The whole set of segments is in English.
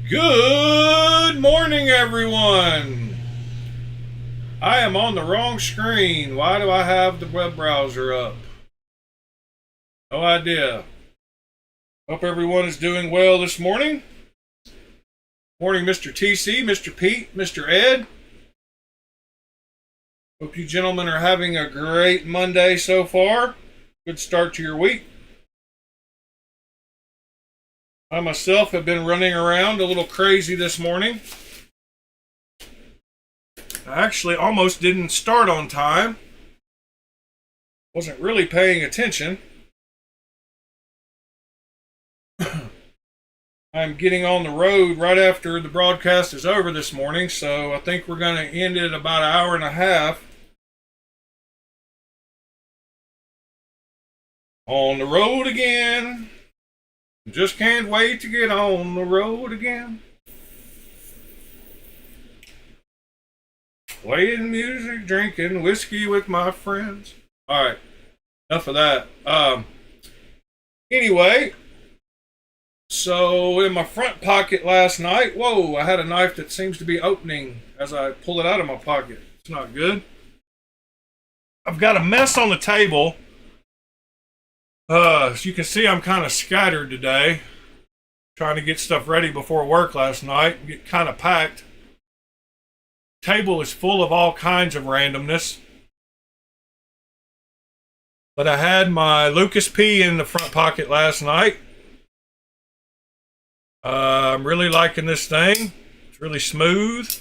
Good morning, everyone. I am on the wrong screen. Why do I have the web browser up? No idea. Hope everyone is doing well this morning. Morning, Mr. TC, Mr. Pete, Mr. Ed. Hope you gentlemen are having a great Monday so far. Good start to your week. I myself have been running around a little crazy this morning. I actually almost didn't start on time. Wasn't really paying attention. I'm getting on the road right after the broadcast is over this morning, so I think we're going to end it at about an hour and a half. On the road again. Just can't wait to get on the road again. Playing music, drinking whiskey with my friends. Alright, enough of that. Anyway, so in my front pocket last night, whoa, I had a knife that seems to be opening as I pull it out of my pocket. It's not good. I've got a mess on the table. As you can see, I'm kind of scattered today. Trying to get stuff ready before work last night. Get kind of packed. Table is full of all kinds of randomness. But I had my Lucas P in the front pocket last night. I'm really liking this thing. It's really smooth.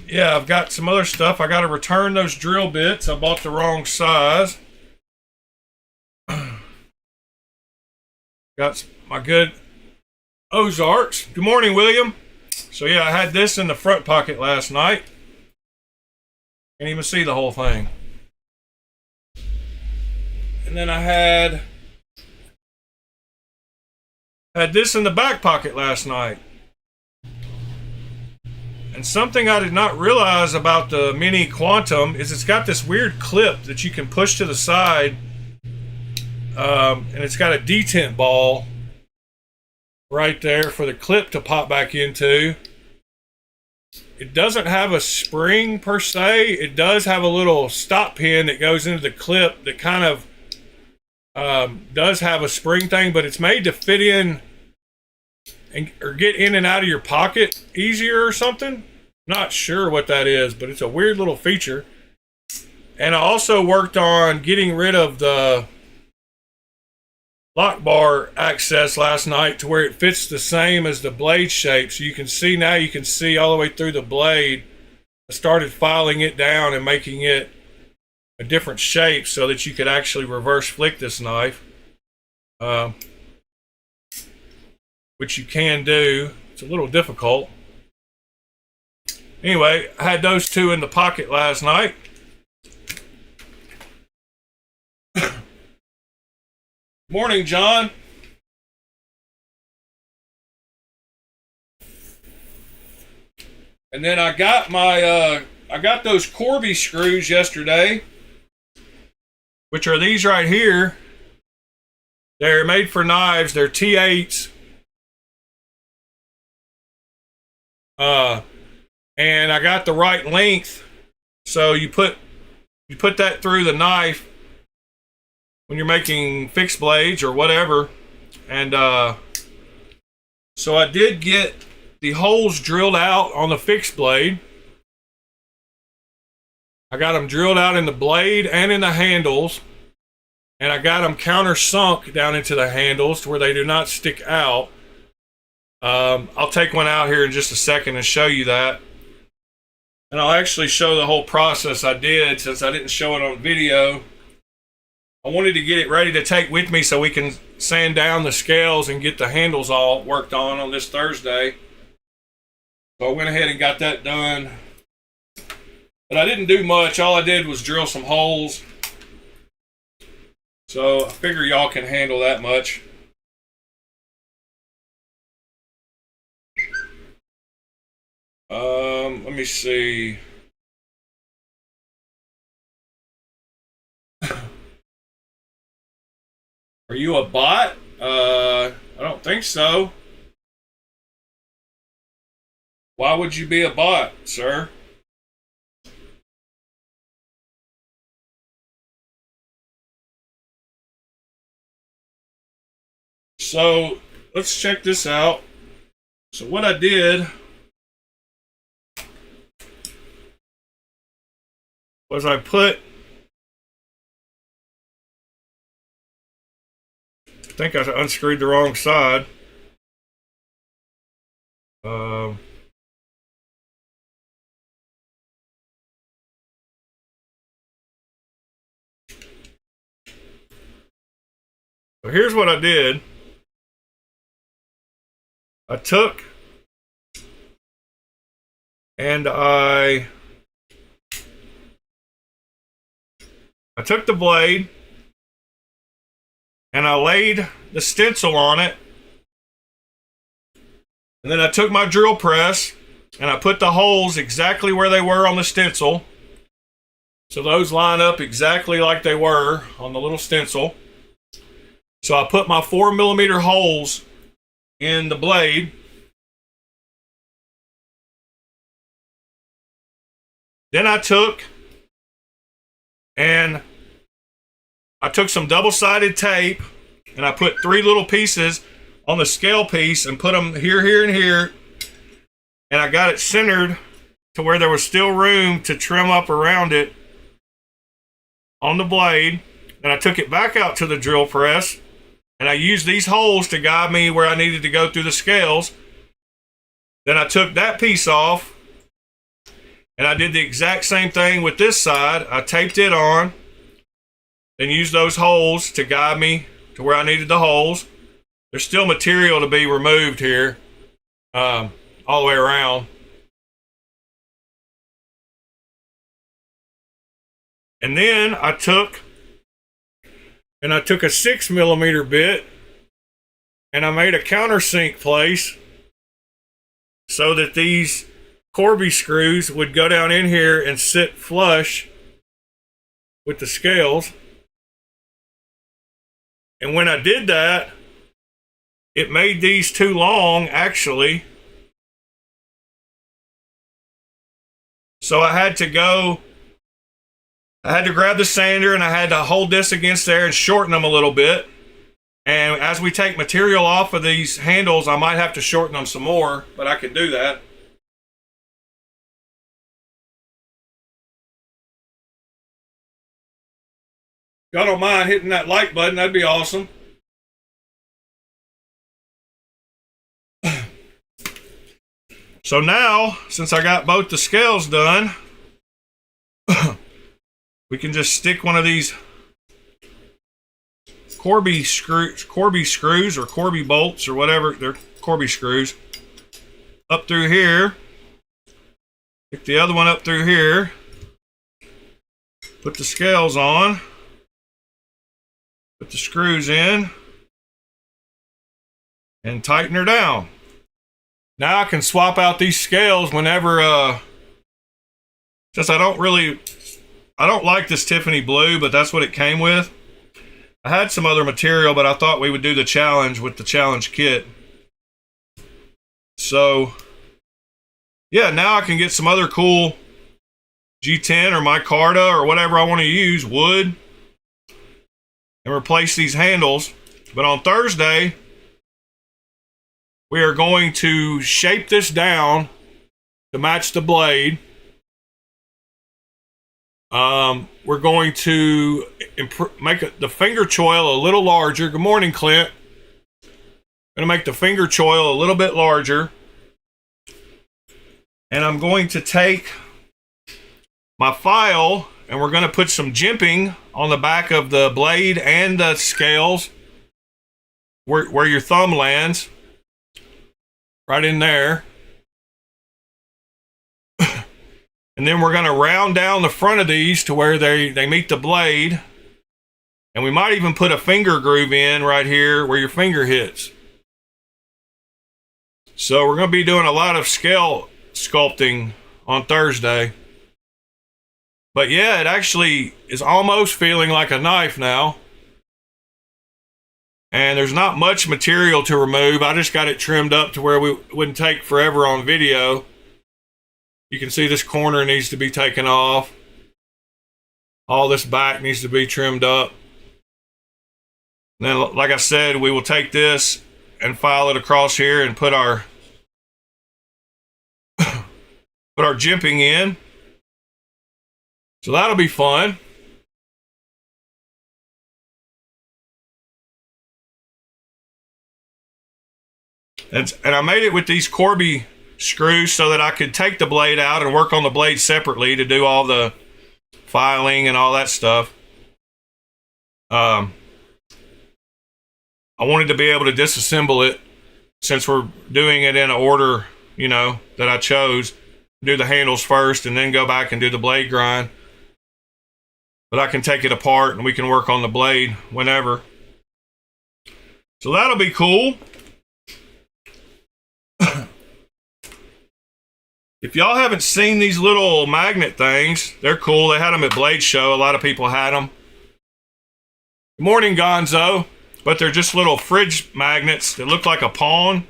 Yeah, I've got some other stuff. I got to return those drill bits. I bought the wrong size. Got my good Ozarks. Good morning, William. So yeah, I had this in the front pocket last night. Can't even see the whole thing. And then I had this in the back pocket last night. And something I did not realize about the Mini Quantum is it's got this weird clip that you can push to the side. And it's got a detent ball right there for the clip to pop back into. It doesn't have a spring per se. It does have a little stop pin that goes into the clip that kind of does have a spring thing, but it's made to fit in or get in and out of your pocket easier or something. Not sure what that is, but it's a weird little feature. And I also worked on getting rid of the lock bar access last night to where it fits the same as the blade shape. So you can see now, you can see all the way through the blade. I started filing it down and making it a different shape so that you could actually reverse flick this knife. Which you can do. It's a little difficult. Anyway, I had those two in the pocket last night. Morning, John. And then I got my I got those Corby screws yesterday, which are these right here. They're made for knives. They're T8s. And I got the right length, so you put that through the knife when you're making fixed blades or whatever. And so I did get the holes drilled out on the fixed blade. I got them drilled out in the blade and in the handles, and I got them countersunk down into the handles to where they do not stick out. I'll take one out here in just a second and show you that. And I'll actually show the whole process I did, since I didn't show it on video. I wanted to get it ready to take with me so we can sand down the scales and get the handles all worked on this Thursday. So I went ahead and got that done. But I didn't do much. All I did was drill some holes. So I figure y'all can handle that much. Let me see. Are you a bot? I don't think so. Why would you be a bot, sir? So let's check this out. So what I did was I think I unscrewed the wrong side. So here's what I did. I took and I took the blade and I laid the stencil on it. And then I took my drill press and I put the holes exactly where they were on the stencil. So those line up exactly like they were on the little stencil. So I put my 4mm holes in the blade. Then I took some double-sided tape and I put 3 little pieces on the scale piece and put them here, here, and here. And I got it centered to where there was still room to trim up around it on the blade. And I took it back out to the drill press and I used these holes to guide me where I needed to go through the scales. Then I took that piece off and I did the exact same thing with this side. I taped it on and used those holes to guide me to where I needed the holes. There's still material to be removed here, all the way around. And then I took a 6mm bit and I made a countersink place so that these Corby screws would go down in here and sit flush with the scales. And when I did that, it made these too long, actually. So I had to grab the sander and I had to hold this against there and shorten them a little bit. And as we take material off of these handles, I might have to shorten them some more, but I can do that. If y'all don't mind hitting that like button, that'd be awesome. So now, since I got both the scales done, we can just stick one of these Corby screws or Corby bolts or whatever, they're Corby screws, up through here. Stick the other one up through here. Put the scales on. Put the screws in. And tighten her down. Now I can swap out these scales whenever, since I don't like this Tiffany blue, but that's what it came with. I had some other material, but I thought we would do the challenge with the challenge kit. So, yeah, now I can get some other cool G10 or micarta or whatever I want to use, wood, and replace these handles. But on Thursday, we are going to shape this down to match the blade. We're going to make the finger choil a little larger. Good morning, Clint. I'm going to make the finger choil a little bit larger. And I'm going to take my file and we're going to put some jimping on the back of the blade and the scales where your thumb lands. Right in there. And then we're going to round down the front of these to where they meet the blade. And we might even put a finger groove in right here where your finger hits. So we're going to be doing a lot of scale sculpting on Thursday. But yeah, it actually is almost feeling like a knife now. And there's not much material to remove. I just got it trimmed up to where we wouldn't take forever on video. You can see this corner needs to be taken off. All this back needs to be trimmed up. And then, like I said, we will take this and file it across here and put our jimping in. So that'll be fun. And I made it with these Corby screws so that I could take the blade out and work on the blade separately to do all the filing and all that stuff. I wanted to be able to disassemble it since we're doing it in an order, you know, that I chose. Do the handles first and then go back and do the blade grind. But I can take it apart and we can work on the blade whenever. So that'll be cool. If y'all haven't seen these little magnet things, they're cool. They had them at Blade Show. A lot of people had them. Good morning, Gonzo. But they're just little fridge magnets that look like a pawn.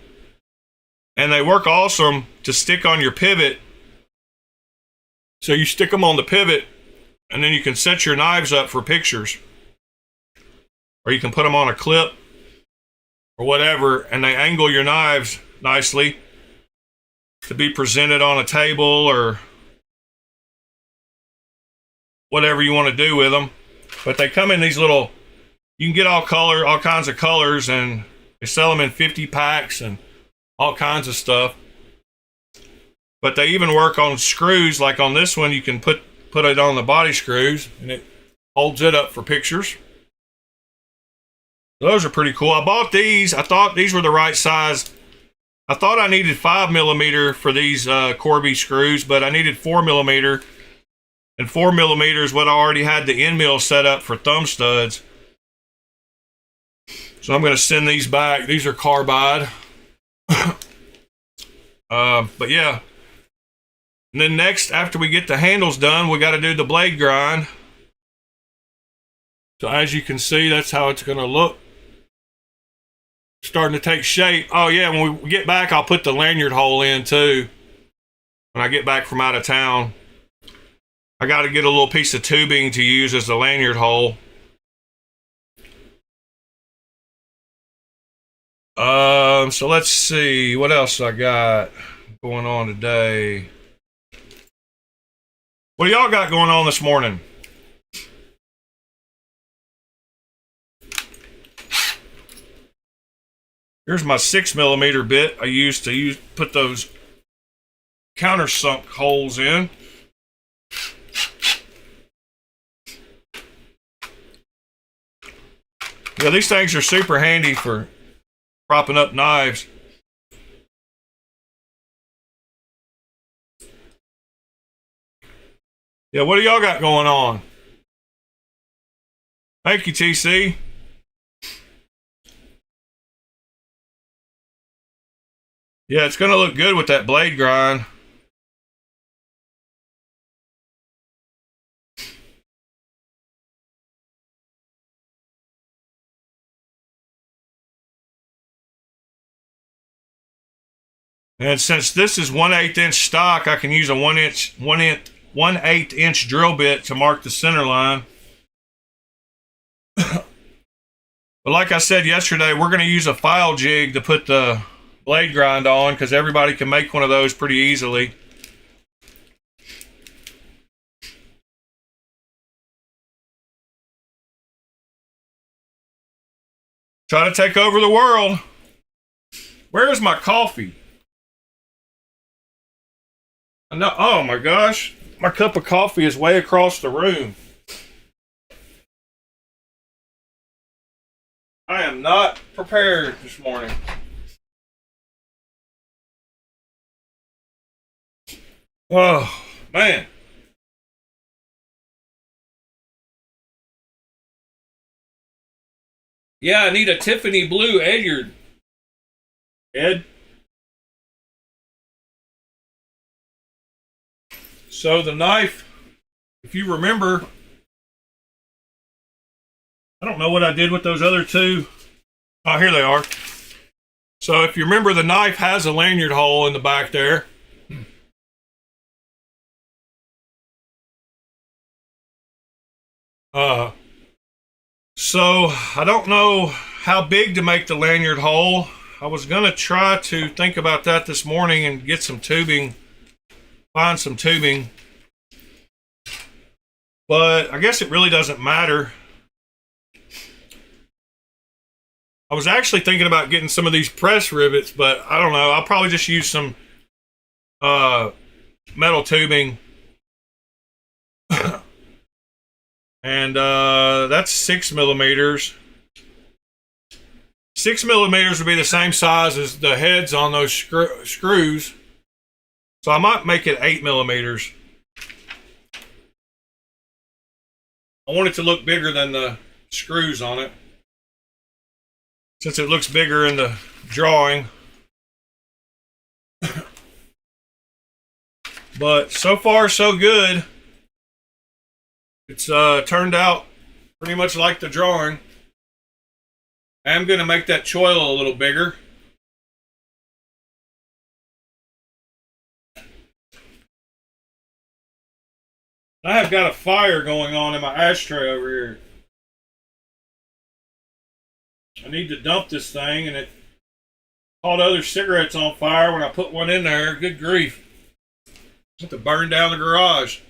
And they work awesome to stick on your pivot. So you stick them on the pivot, and then you can set your knives up for pictures. Or you can put them on a clip or whatever, and they angle your knives nicely to be presented on a table or whatever you want to do with them. But they come in these little, you can get all kinds of colors, and they sell them in 50 packs and all kinds of stuff. But they even work on screws. Like on this one, you can put it on the body screws and it holds it up for pictures. Those are pretty cool. I bought these. I thought these were the right size. I thought I needed 5mm for these Corby screws, but I needed 4mm. And 4mm is what I already had the end mill set up for thumb studs. So I'm going to send these back. These are carbide. But yeah. And then next, after we get the handles done, we got to do the blade grind. So as you can see, that's how it's going to look. Starting to take shape. Oh yeah, when we get back, I'll put the lanyard hole in too. When I get back from out of town, I got to get a little piece of tubing to use as the lanyard hole. So let's see what else I got going on today. What do y'all got going on this morning? Here's my 6mm bit I used to put those countersunk holes in. Yeah, these things are super handy for propping up knives. Yeah, what do y'all got going on? Thank you, TC. Yeah, it's going to look good with that blade grind. And since this is 1/8 inch stock, I can use a 1/8 inch drill bit to mark the center line. But like I said yesterday, we're going to use a file jig to put the blade grind on because everybody can make one of those pretty easily. Try to take over the world. Where is my coffee? I know. Oh my gosh, my cup of coffee is way across the room. I am not prepared this morning. Oh, man. Yeah, I need a Tiffany blue Edyard. Ed? So the knife, if you remember, I don't know what I did with those other two Oh, here they are. So if you remember, the knife has a lanyard hole in the back there. So I don't know how big to make the lanyard hole. I was gonna try to think about that this morning and get some tubing, find some tubing. But I guess it really doesn't matter. I was actually thinking about getting some of these press rivets, but I don't know. I'll probably just use some metal tubing. And that's 6 millimeters. 6 millimeters would be the same size as the heads on those screws. So I might make it 8 millimeters. I want it to look bigger than the screws on it, since it looks bigger in the drawing. But so far, so good. It's turned out pretty much like the drawing. I am going to make that choil a little bigger. I have got a fire going on in my ashtray over here. I need to dump this thing, and it caught other cigarettes on fire when I put one in there. Good grief. I have to burn down the garage.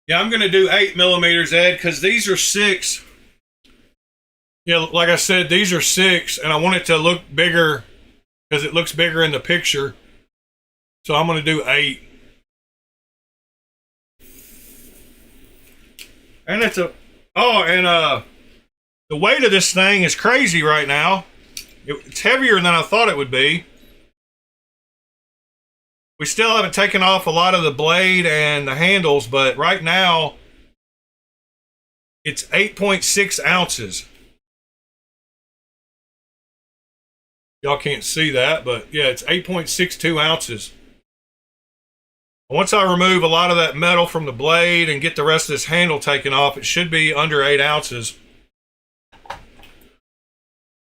Yeah, I'm going to do 8 millimeters, Ed, because these are 6. Yeah, like I said, these are 6, and I want it to look bigger because it looks bigger in the picture. So I'm going to do 8. And it's a... Oh, and the weight of this thing is crazy right now. It's heavier than I thought it would be. We still haven't taken off a lot of the blade and the handles, but right now it's 8.6 ounces. Y'all can't see that, but yeah, it's 8.62 ounces. Once I remove a lot of that metal from the blade and get the rest of this handle taken off, it should be under 8 ounces.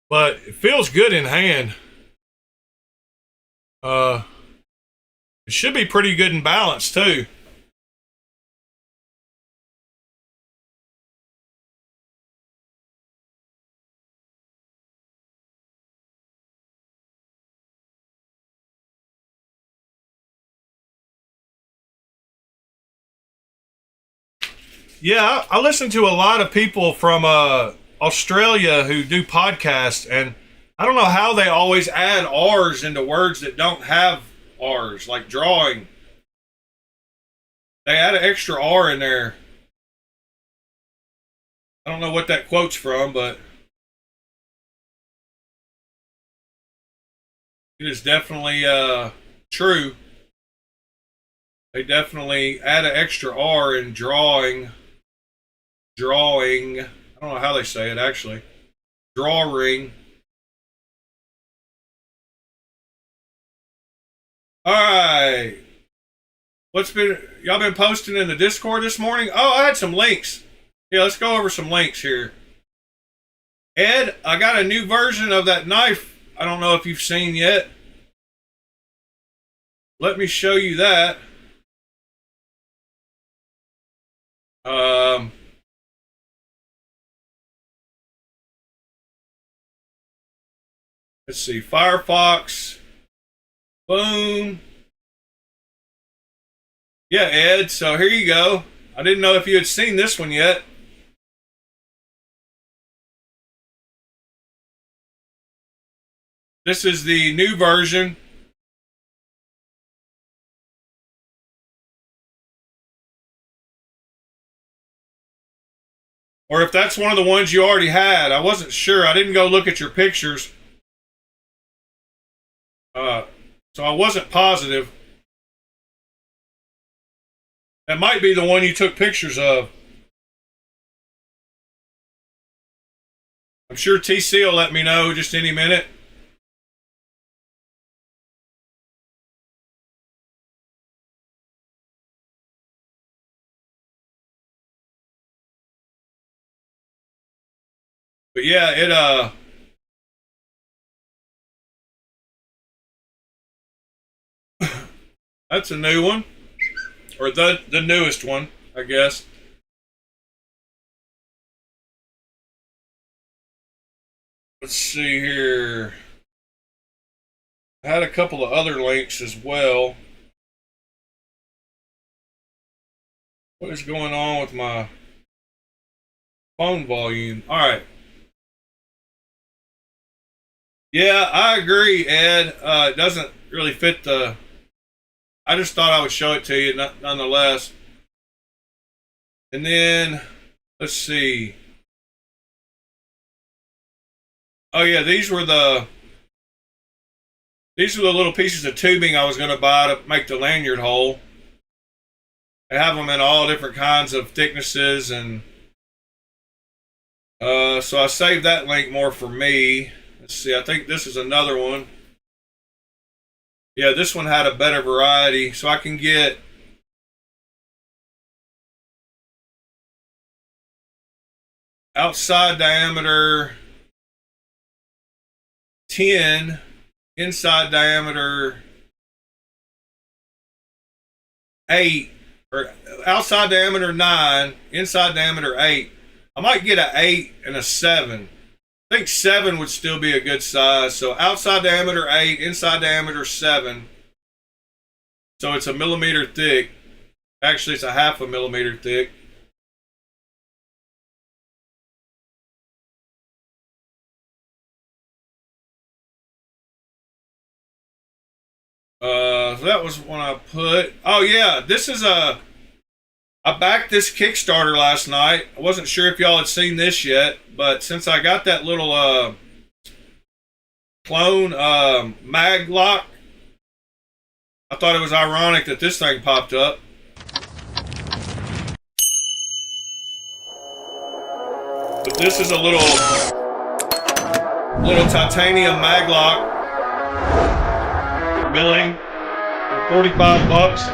But it feels good in hand. It should be pretty good in balance too. Yeah, I listen to a lot of people from Australia who do podcasts, and I don't know how they always add R's into words that don't have R's, like drawing. They add an extra R in there. I don't know what that quote's from, but it is definitely true. They definitely add an extra R in drawing. Drawing. I don't know how they say it actually. Drawing. All right. Y'all been posting in the Discord this morning? Oh, I had some links. Yeah, let's go over some links here. Ed, I got a new version of that knife. I don't know if you've seen yet. Let me show you that. Let's see, Firefox. Boom. Yeah, Ed, so here you go. I didn't know if you had seen this one yet. This is the new version. Or if that's one of the ones you already had. I wasn't sure. I didn't go look at your pictures. So I wasn't positive. That might be the one you took pictures of. I'm sure TC will let me know just any minute. But yeah, that's a new one, or the newest one, I guess. Let's see here. I had a couple of other links as well. What is going on with my phone volume? All right. Yeah, I agree, Ed. It doesn't really fit the. I just thought I would show it to you, nonetheless. And then, let's see. Oh yeah, these were the little pieces of tubing I was going to buy to make the lanyard hole. They have them in all different kinds of thicknesses, and so I saved that link more for me. Let's see, I think this is another one. Yeah, this one had a better variety, so I can get outside diameter 10, inside diameter 8, or outside diameter 9, inside diameter 8. I might get an 8 and a 7. I think 7 would still be a good size. So outside diameter 8, inside diameter 7. So it's a millimeter thick. Actually, it's a half a millimeter thick. So that was one I put. Oh yeah, this is I backed this Kickstarter last night. I wasn't sure if y'all had seen this yet, but since I got that little clone mag lock, I thought it was ironic that this thing popped up. But this is a little titanium mag lock milling for 45 bucks.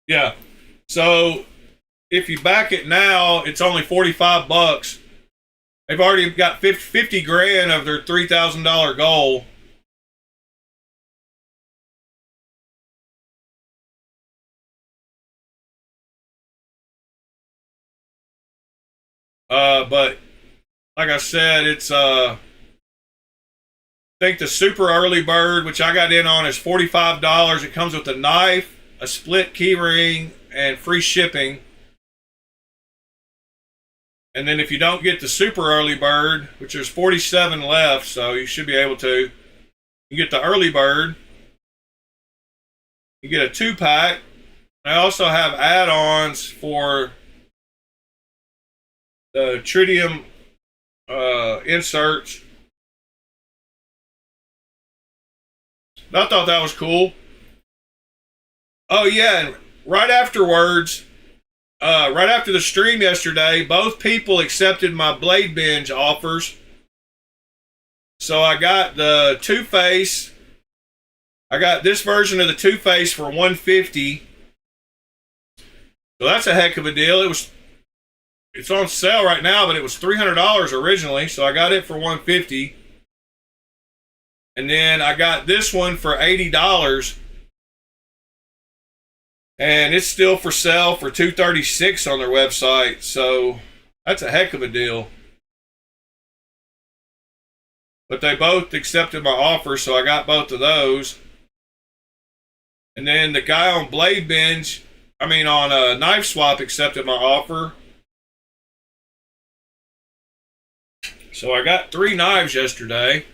Yeah. So if you back it now, it's only 45 bucks. They've already got 50 grand of their $3,000 goal. But like I said, it's I think the super early bird, which I got in on, is $45. It comes with a knife, a split key ring, and free shipping. And then if you don't get the super early bird, which there's 47 left, so you should be able to, you get the early bird. You get a 2-pack. I also have add-ons for the tritium inserts. I thought that was cool. Oh yeah, and right afterwards, right after the stream yesterday, both people accepted my Blade Binge offers. So I got the Two-Face. I got this version of the Two-Face for $150. So that's a heck of a deal. It's on sale right now, but it was $300 originally, so I got it for $150. And then I got this one for $80. And it's still for sale for $236 on their website. So that's a heck of a deal. But they both accepted my offer, so I got both of those. And then the guy on Blade Binge, on Knife Swap, accepted my offer. So I got 3 knives yesterday.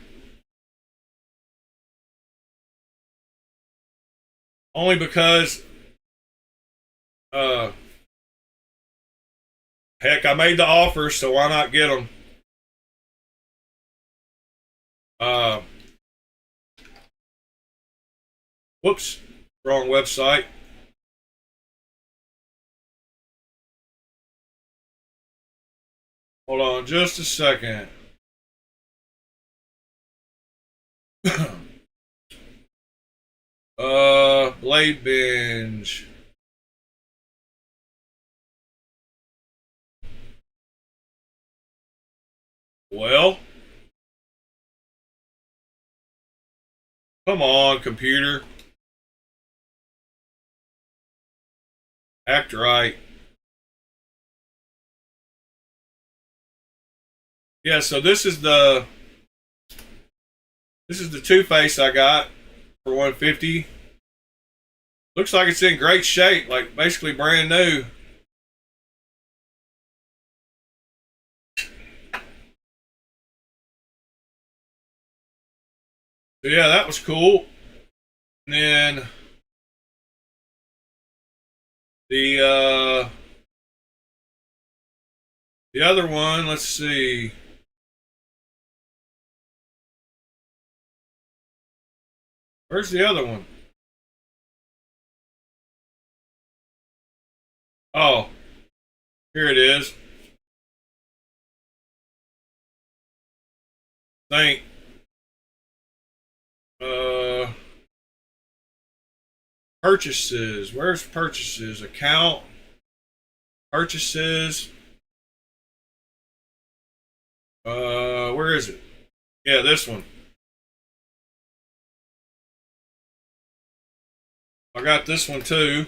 Only because, heck, I made the offer, so why not get them? Whoops, wrong website. Hold on just a second. Blade Binge. Well, come on, computer. Act right. Yeah, so this is the Two-Face I got for 150. Looks like it's in great shape, like basically brand new. So yeah, that was cool. And then the other one, let's see. Where's the other one? Oh, here it is. Think. Purchases. Where's purchases? Account. Purchases. Where is it? Yeah, this one. I got this one too.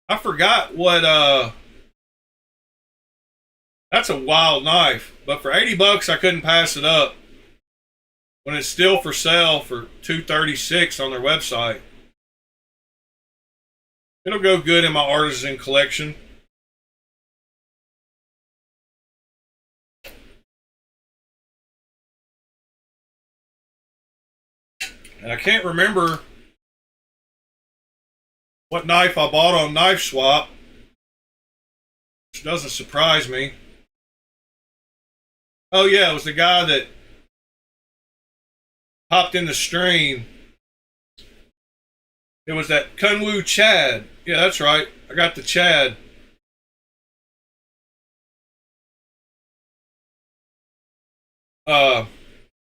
I forgot what that's a wild knife, but for 80 bucks I couldn't pass it up when it's still for sale for $236 on their website. It'll go good in my artisan collection. And I can't remember what knife I bought on Knife Swap, which doesn't surprise me. Oh yeah, it was the guy that hopped in the stream. It was that Kunwu Chad. Yeah, that's right. I got the Chad.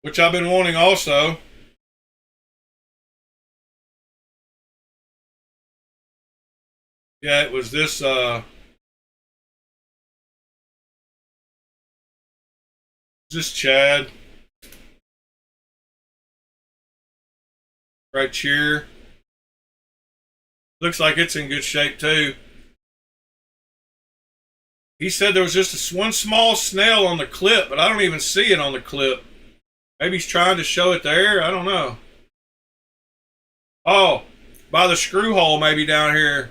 Which I've been wanting also. Yeah, it was this Chad right here. Looks like it's in good shape too. He said there was just one small snail on the clip, but I don't even see it on the clip. Maybe he's trying to show it there. I don't know. Oh, by the screw hole maybe down here.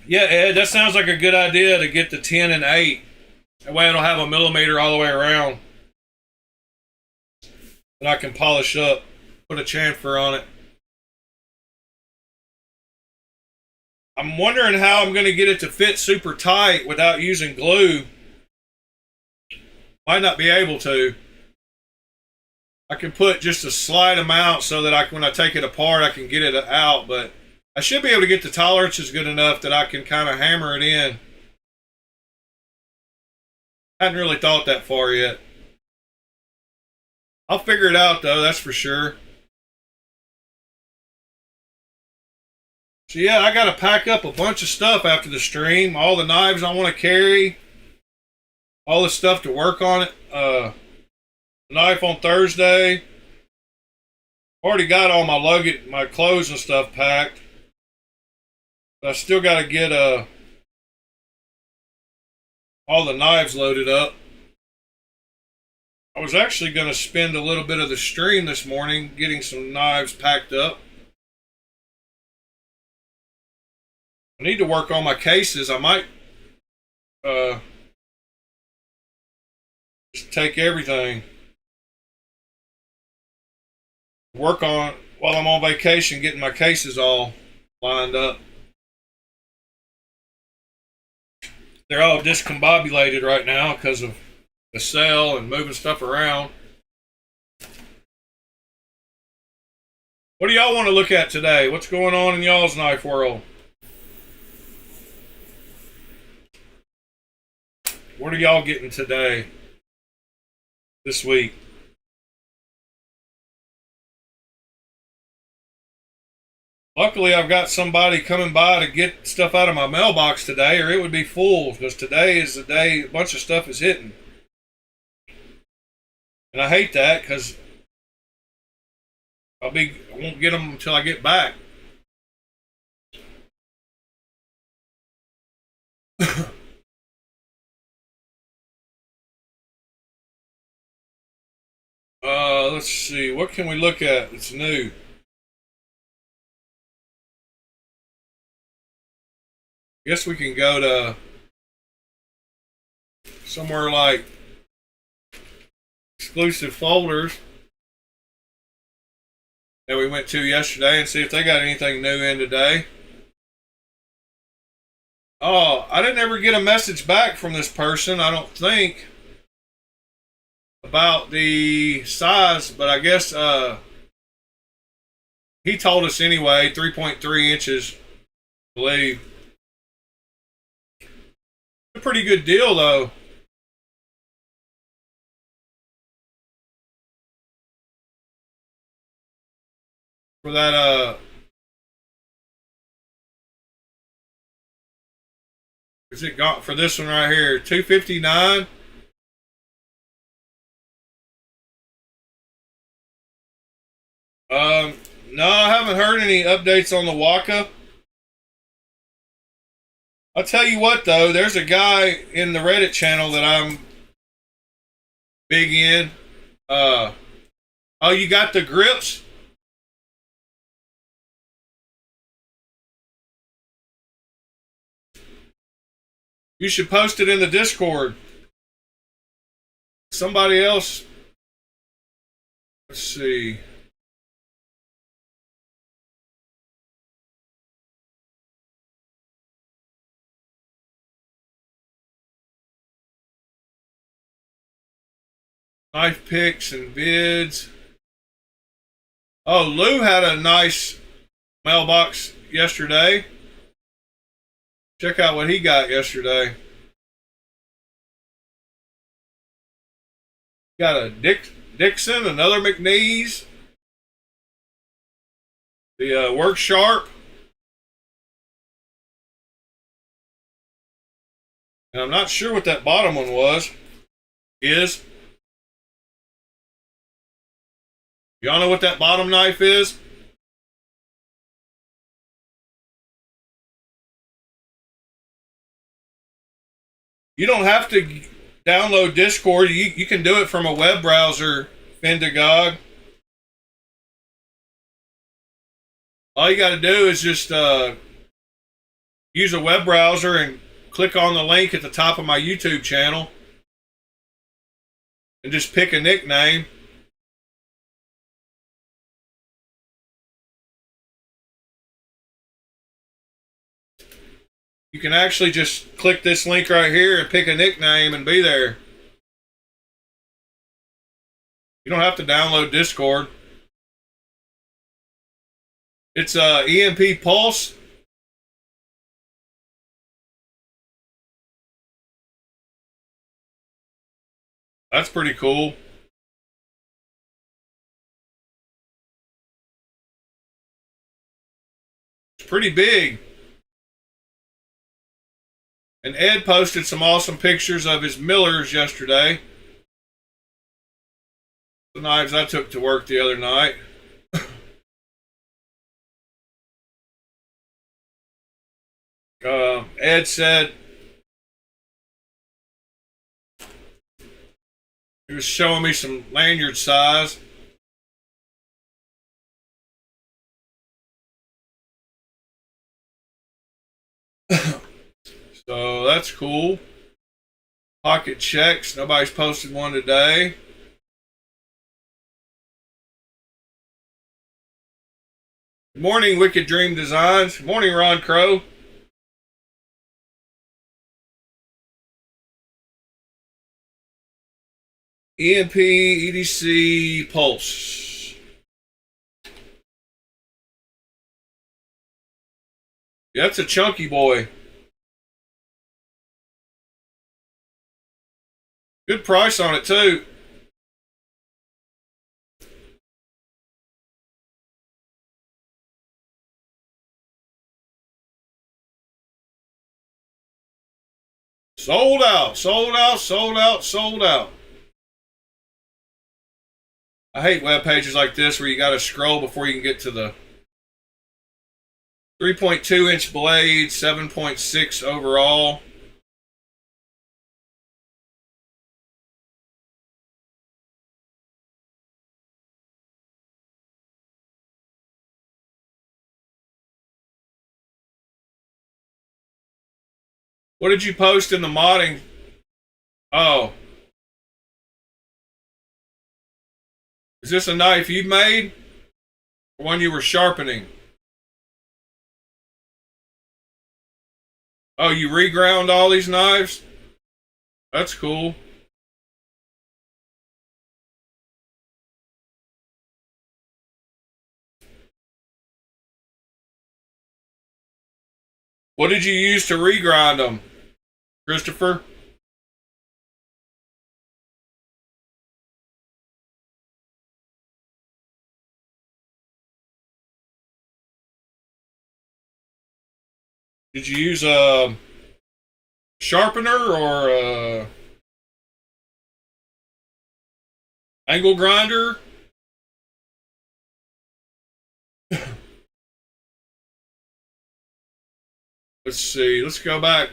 Yeah, Ed, that sounds like a good idea to get the 10 and 8. That way it'll have a millimeter all the way around. And I can polish up, put a chamfer on it. I'm wondering how I'm going to get it to fit super tight without using glue. Might not be able to. I can put just a slight amount so that when I take it apart, I can get it out, but I should be able to get the tolerances good enough that I can kind of hammer it in. I hadn't really thought that far yet. I'll figure it out though, that's for sure. So yeah, I got to pack up a bunch of stuff after the stream. All the knives I want to carry. All the stuff to work on it. Knife on Thursday. Already got all my luggage, my clothes and stuff packed. But I still got to get all the knives loaded up. I was actually going to spend a little bit of the stream this morning getting some knives packed up. I need to work on my cases. I might just take everything. work on while I'm on vacation, getting my cases all lined up. They're all discombobulated right now because of the sale and moving stuff around. What do y'all want to look at today? What's going on in y'all's knife world? What are y'all getting today, this week? Luckily, I've got somebody coming by to get stuff out of my mailbox today, or it would be full, because today is the day a bunch of stuff is hitting. And I hate that, because I won't get them until I get back. Let's see. What can we look at that's new? I guess we can go to somewhere like exclusive folders that we went to yesterday and see if they got anything new in today. Oh, I didn't ever get a message back from this person, I don't think, about the size, but I guess he told us anyway, 3.3 inches, I believe. A pretty good deal, though. For that, is it got for this one right here, $259? No, I haven't heard any updates on the Waka. I'll tell you what, though, there's a guy in the Reddit channel that I'm big in. Oh, you got the grips? You should post it in the Discord. Somebody else. Let's see. Knife picks and vids. Oh, Lou had a nice mailbox yesterday. Check out what he got yesterday. Got a Dixon, another McNeese. The Work Sharp. And I'm not sure what that bottom one is. Y'all know what that bottom knife is? You don't have to download Discord. You can do it from a web browser, Fendagog. All you got to do is just use a web browser and click on the link at the top of my YouTube channel and just pick a nickname. You can actually just click this link right here and pick a nickname and be there. You don't have to download Discord. It's EMP Pulse. That's pretty cool. It's pretty big. And Ed posted some awesome pictures of his millers yesterday. The knives I took to work the other night. Ed said he was showing me some lanyard size. So that's cool. Pocket checks. Nobody's posted one today. Good morning, Wicked Dream Designs. Good morning, Ron Crow. EMP, EDC, Pulse. Yeah, that's a chunky boy. Good price on it, too. Sold out, sold out, sold out, sold out. I hate web pages like this where you got to scroll before you can get to the 3.2 inch blade, 7.6 overall. What did you post in the modding? Oh. Is this a knife you made? Or one you were sharpening? Oh, you reground all these knives? That's cool. What did you use to regrind them, Christopher? Did you use a sharpener or a angle grinder? Let's see. Let's go back.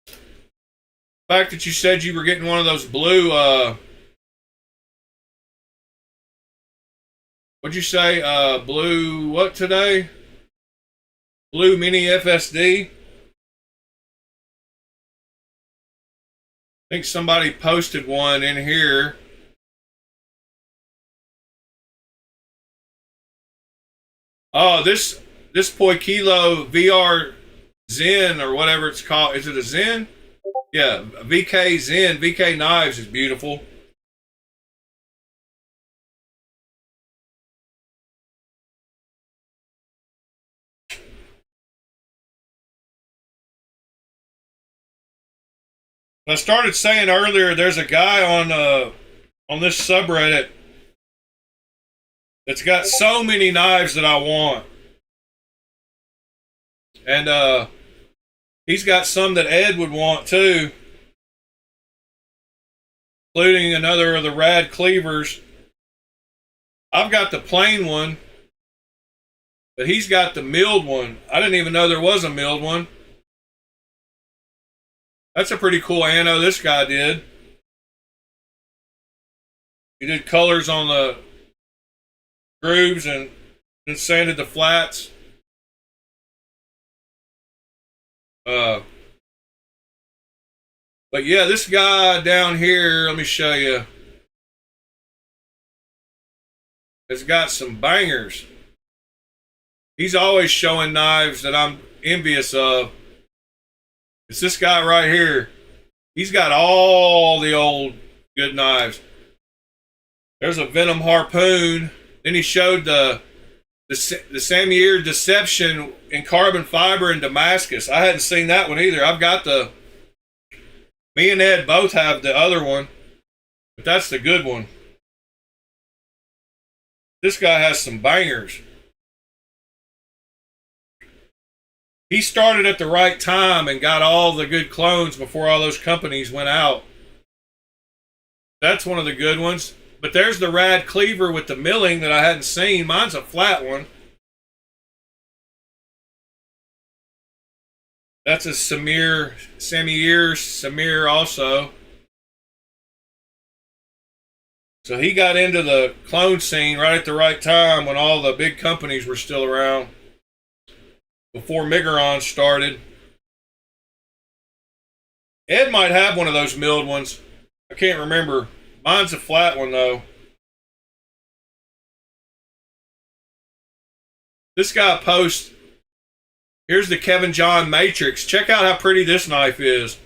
The fact that you said you were getting one of those blue, what'd you say? Blue what today? Blue Mini FSD. I think somebody posted one in here. Oh, this Poikilo VR Zen or whatever it's called. Is it a Zen? Yeah, VK Zen, VK Knives is beautiful. I started saying earlier, there's a guy on this subreddit that's got so many knives that I want, and he's got some that Ed would want too, including another of the rad cleavers. I've got the plain one, but he's got the milled one. I didn't even know there was a milled one. That's a pretty cool anno this guy did. He did colors on the grooves and sanded the flats. But yeah, this guy down here, let me show you, has got some bangers. He's always showing knives that I'm envious of. It's this guy right here. He's got all the old good knives. There's a Venom Harpoon. Then he showed the Samir Deception in carbon fiber in Damascus. I hadn't seen that one either. I've got me and Ed both have the other one, but that's the good one. This guy has some bangers. He started at the right time and got all the good clones before all those companies went out. That's one of the good ones. But there's the rad cleaver with the milling that I hadn't seen. Mine's a flat one. That's a Samir also. So he got into the clone scene right at the right time when all the big companies were still around. Before Migron started. Ed might have one of those milled ones. I can't remember. Mine's a flat one though. This guy posts, here's the Kevin John Matrix. Check out how pretty this knife is.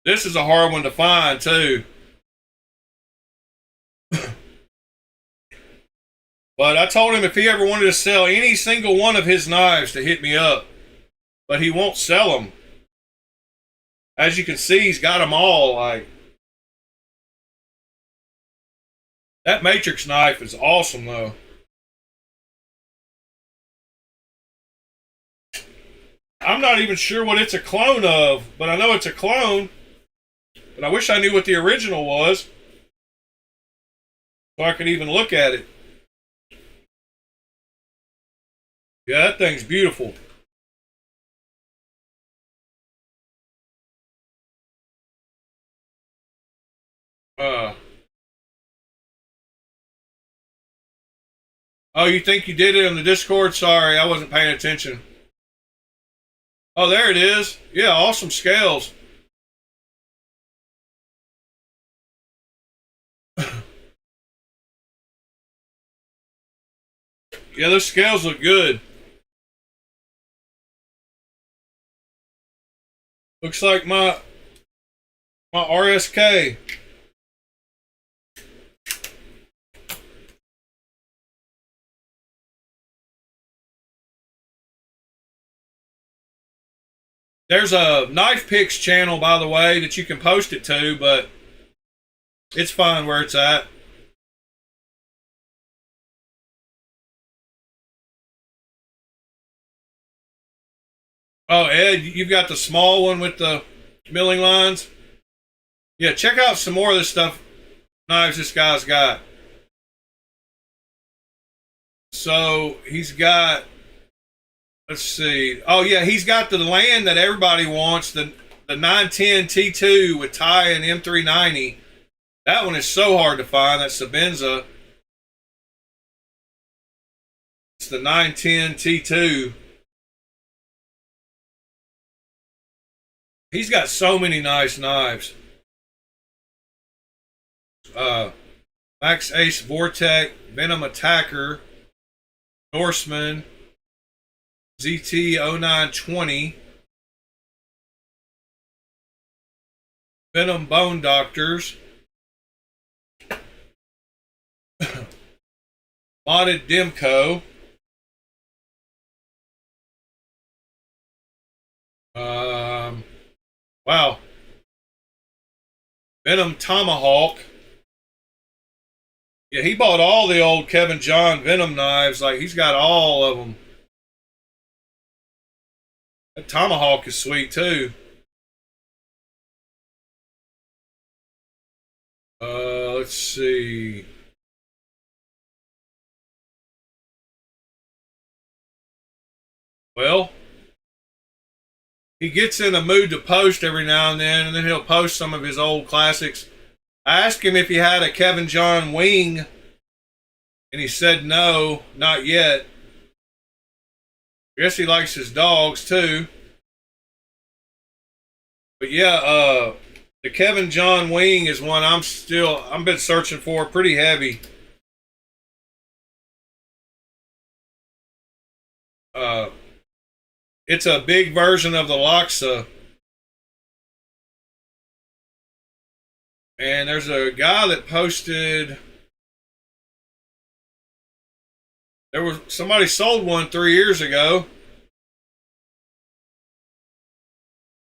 This is a hard one to find too. But I told him if he ever wanted to sell any single one of his knives to hit me up. But he won't sell them. As you can see, he's got them all. Like, that Matrix knife is awesome though. I'm not even sure what it's a clone of, but I know it's a clone. But I wish I knew what the original was, so I could even look at it. Yeah, that thing's beautiful. Oh, you think you did it on the Discord? Sorry, I wasn't paying attention. Oh, there it is. Yeah, awesome scales. Yeah, those scales look good. Looks like my RSK. There's a Knife Picks channel, by the way, that you can post it to, but it's fine where it's at. Oh, Ed, you've got the small one with the milling lines? Yeah, check out some more of this stuff, knives this guy's got. So, he's got, let's see. Oh, yeah, he's got the land that everybody wants, the 910 T2 with tie and M390. That one is so hard to find. That's Sabenza. It's the 910 T2. He's got so many nice knives. Max Ace Vortex, Venom Attacker, Norseman, ZT0920, Venom Bone Doctors, Modded Demco, wow, Venom Tomahawk. Yeah, he bought all the old Kevin John Venom knives. Like, he's got all of them. That Tomahawk is sweet too. Let's see. Well, he gets in the mood to post every now and then he'll post some of his old classics. I asked him if he had a Kevin John wing, and he said no, not yet. I guess he likes his dogs too. But yeah, the Kevin John wing is one I've been searching for pretty heavy. It's a big version of the Loxa. And there's a guy that posted, somebody sold one 3 years ago,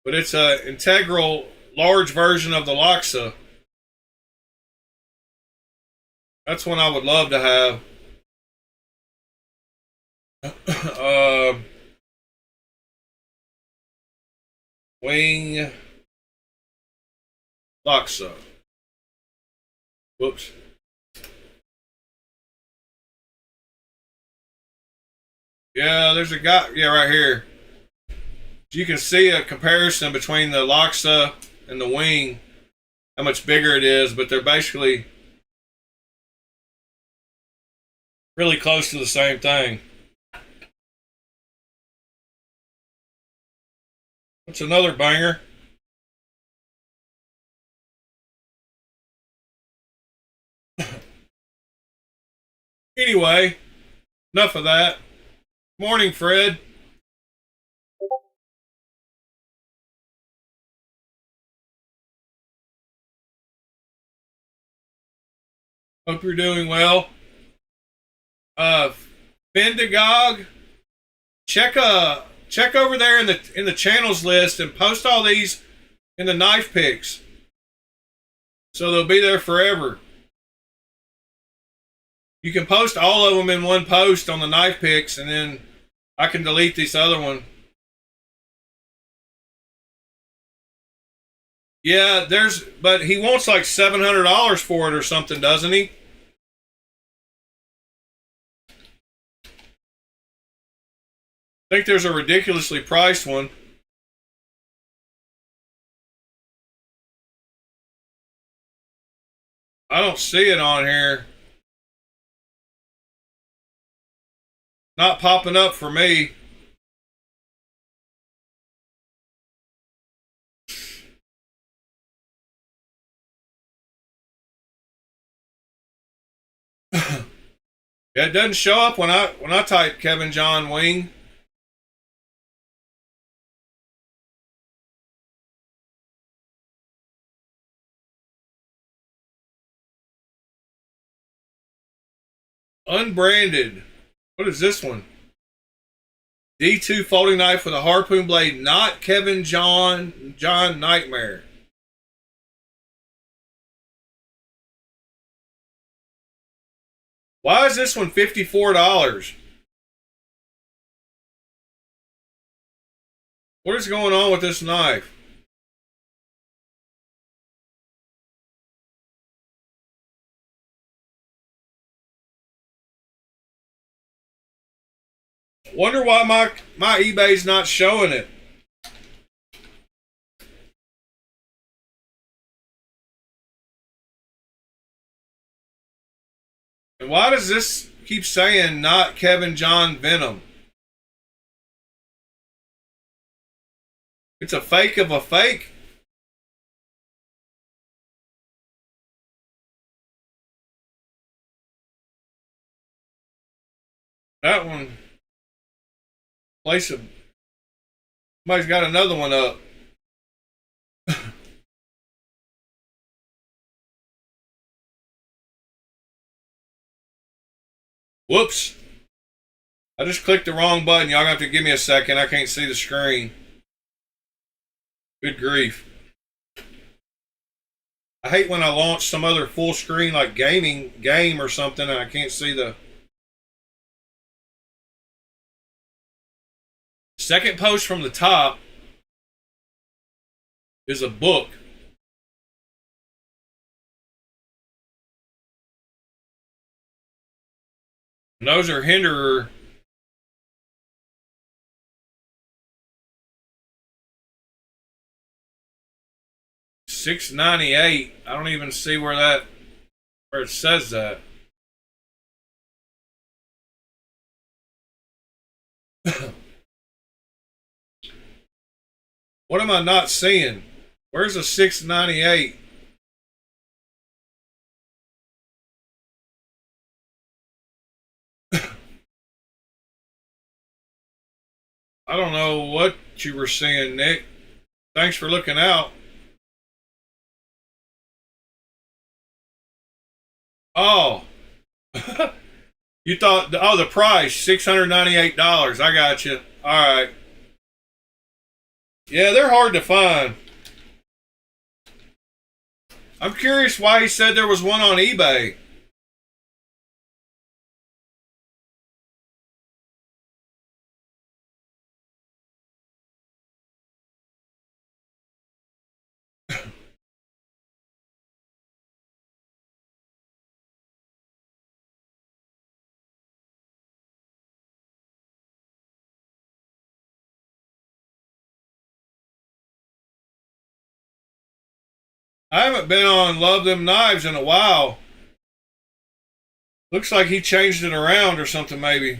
but it's an integral large version of the Loxa. That's one I would love to have. Wing Loxa. Whoops. Yeah, there's a guy. Yeah, right here. You can see a comparison between the Loxa and the wing, how much bigger it is, but they're basically really close to the same thing. What's another banger? Anyway, enough of that. Morning, Fred. Hope you're doing well. Uh, Bendigog, check over there in the channels list and post all these in the knife picks, so they'll be there forever. You can post all of them in one post on the knife picks, and then I can delete this other one. Yeah, but he wants like $700 for it or something, doesn't he? I think there's a ridiculously priced one. I don't see it on here. Not popping up for me. It doesn't show up when I type Kevin John Wing. Unbranded. What is this one? D2 folding knife with a harpoon blade, not Kevin John Nightmare. Why is this one $54? What is going on with this knife? Wonder why my eBay's not showing it. And why does this keep saying not Kevin John Venom? It's a fake of a fake. That one. Place of. Somebody's got another one up. Whoops. I just clicked the wrong button. Y'all have to give me a second. I can't see the screen. Good grief. I hate when I launch some other full screen like game or something and I can't see the second post from the top is a book. And those are Hinderer. $6.98. I don't even see where it says that. What am I not seeing? Where's the $6.98? I don't know what you were seeing, Nick. Thanks for looking out. Oh. You thought, the price, $698. I got you. All right. Yeah, they're hard to find. I'm curious why he said there was one on eBay. I haven't been on Love Them Knives in a while. Looks like he changed it around or something, maybe.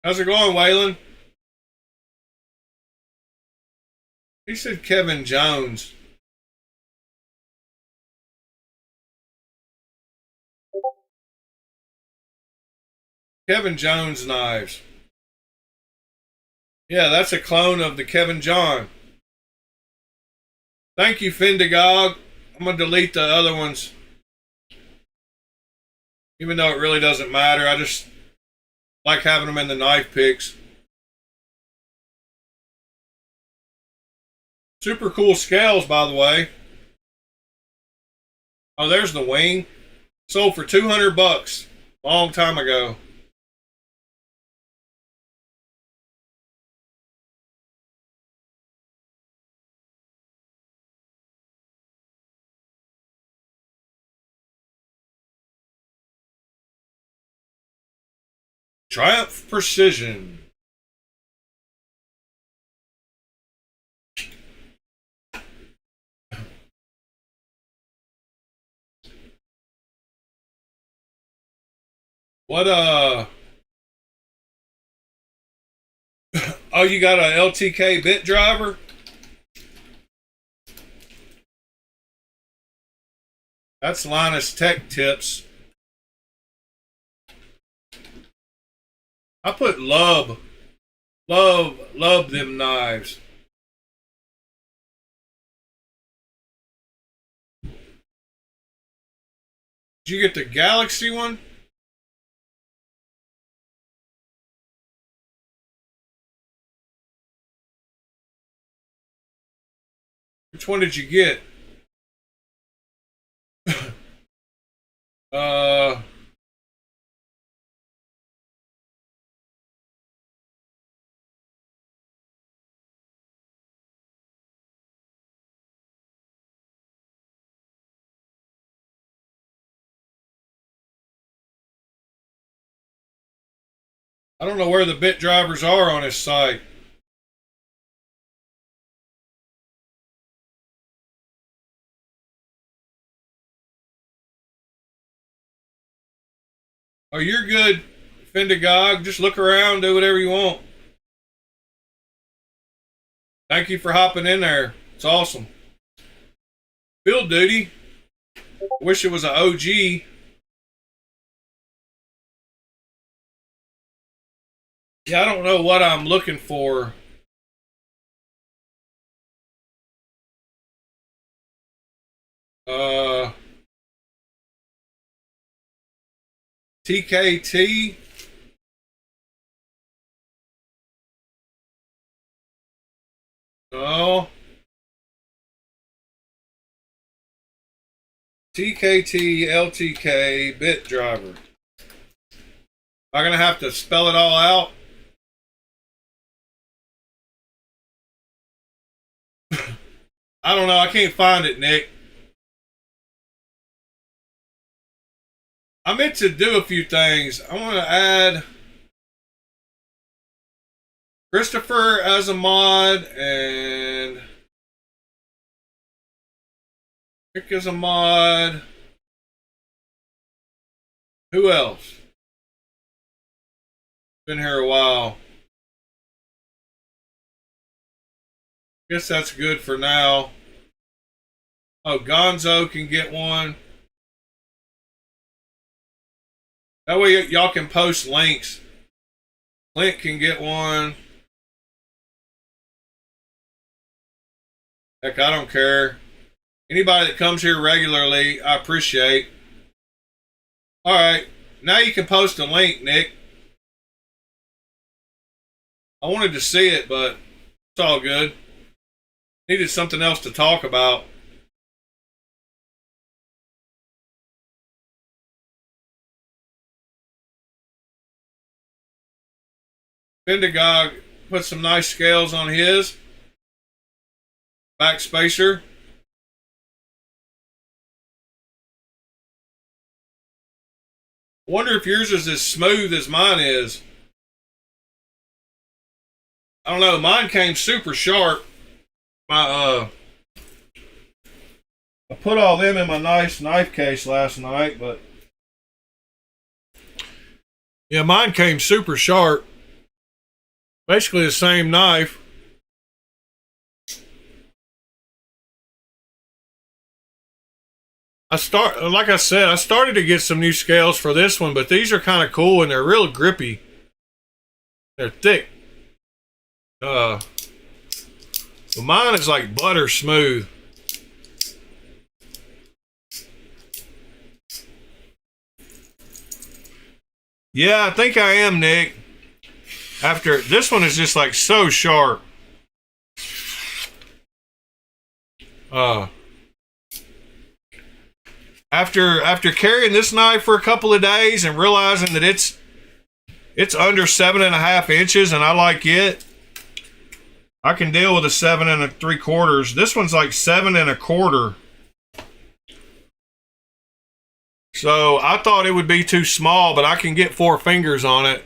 How's it going, Waylon? He said Kevin Jones. Kevin Jones knives. Yeah, that's a clone of the Kevin John. Thank you, Fendigog. I'm going to delete the other ones. Even though it really doesn't matter. I just like having them in the knife picks. Super cool scales, by the way. Oh, there's the wing. Sold for $200. Long time ago. Triumph Precision. What oh, you got a LTK bit driver? That's Linus Tech Tips. I put love them knives. Did you get the Galaxy one? Which one did you get? I don't know where the bit drivers are on his site. Oh, you're good, Fendigog. Just look around, do whatever you want. Thank you for hopping in there. It's awesome. Field duty. Wish it was an OG. Yeah, I don't know what I'm looking for. TKT. No. TKT LTK bit driver. Am I gonna have to spell it all out? I don't know. I can't find it, Nick. I meant to do a few things. I want to add Christopher as a mod and Rick as a mod. Who else? Been here a while. Guess that's good for now. Oh, Gonzo can get one. That way y'all can post links. Clint can get one. Heck, I don't care. Anybody that comes here regularly, I appreciate. Alright, now you can post a link, Nick. I wanted to see it, but it's all good. Needed something else to talk about. Fendigog put some nice scales on his. Backspacer. Wonder if yours is as smooth as mine is. I don't know. Mine came super sharp. I put all them in my nice knife case last night, but yeah, mine came super sharp. Basically the same knife. like I said, I started to get some new scales for this one, but these are kind of cool and they're real grippy. They're thick. But mine is like butter smooth. Yeah, I think I am, Nick. After this one is just like so sharp. After carrying this knife for a couple of days and realizing that it's under 7.5 inches and I like it, I can deal with a 7 3/4. This one's like 7 1/4. So I thought it would be too small, but I can get 4 fingers on it.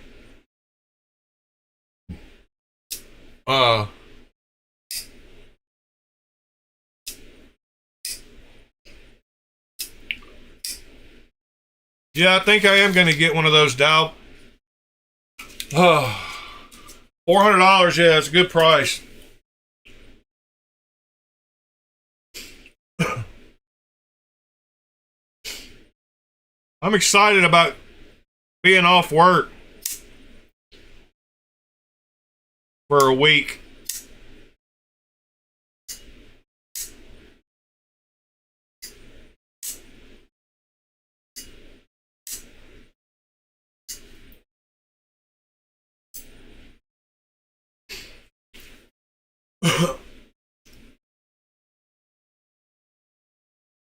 Yeah, I think I am going to get one of those Dow. $400, yeah, it's a good price. I'm excited about being off work for a week.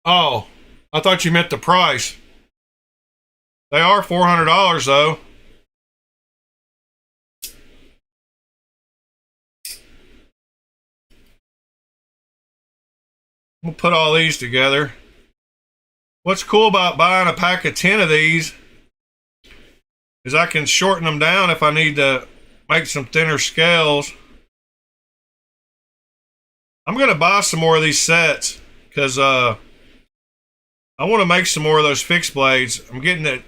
Oh, I thought you meant the price. They are $400 though. We'll put all these together. What's cool about buying a pack of 10 of these is I can shorten them down if I need to make some thinner scales. I'm going to buy some more of these sets because I want to make some more of those fixed blades. I'm getting the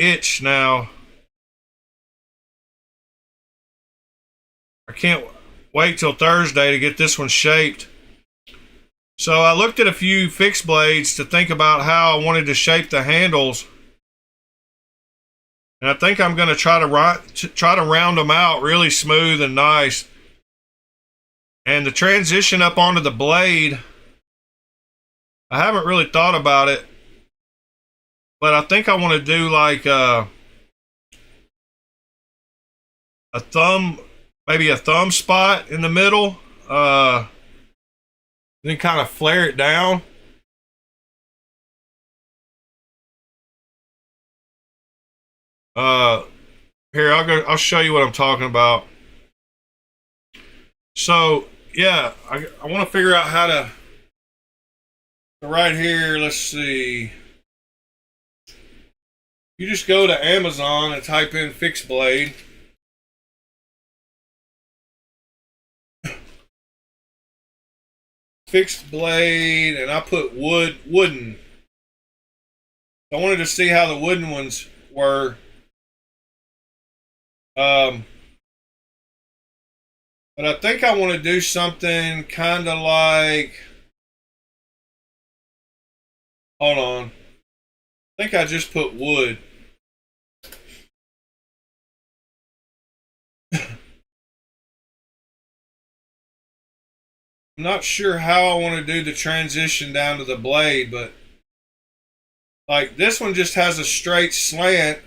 itch now. I can't wait till Thursday to get this one shaped. So I looked at a few fixed blades to think about how I wanted to shape the handles. And I think I'm going to try to round them out really smooth and nice. And the transition up onto the blade, I haven't really thought about it, but I think I want to do like a thumb, maybe a thumb spot in the middle, then kind of flare it down. Here, I'll show you what I'm talking about. So yeah, I want to figure out how to. Right here, let's see. You just go to Amazon and type in fixed blade. Fixed blade, and I put wooden. I wanted to see how the wooden ones were. But I think I want to do something kind of like. Hold on. I think I just put wood. I'm not sure how I want to do the transition down to the blade, but like this one just has a straight slant,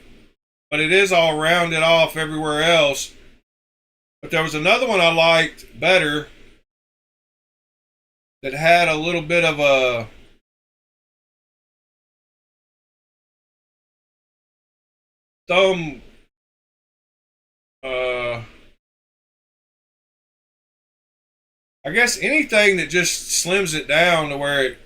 but it is all rounded off everywhere else. But there was another one I liked better that had a little bit of a thumb I guess anything that just slims it down to where it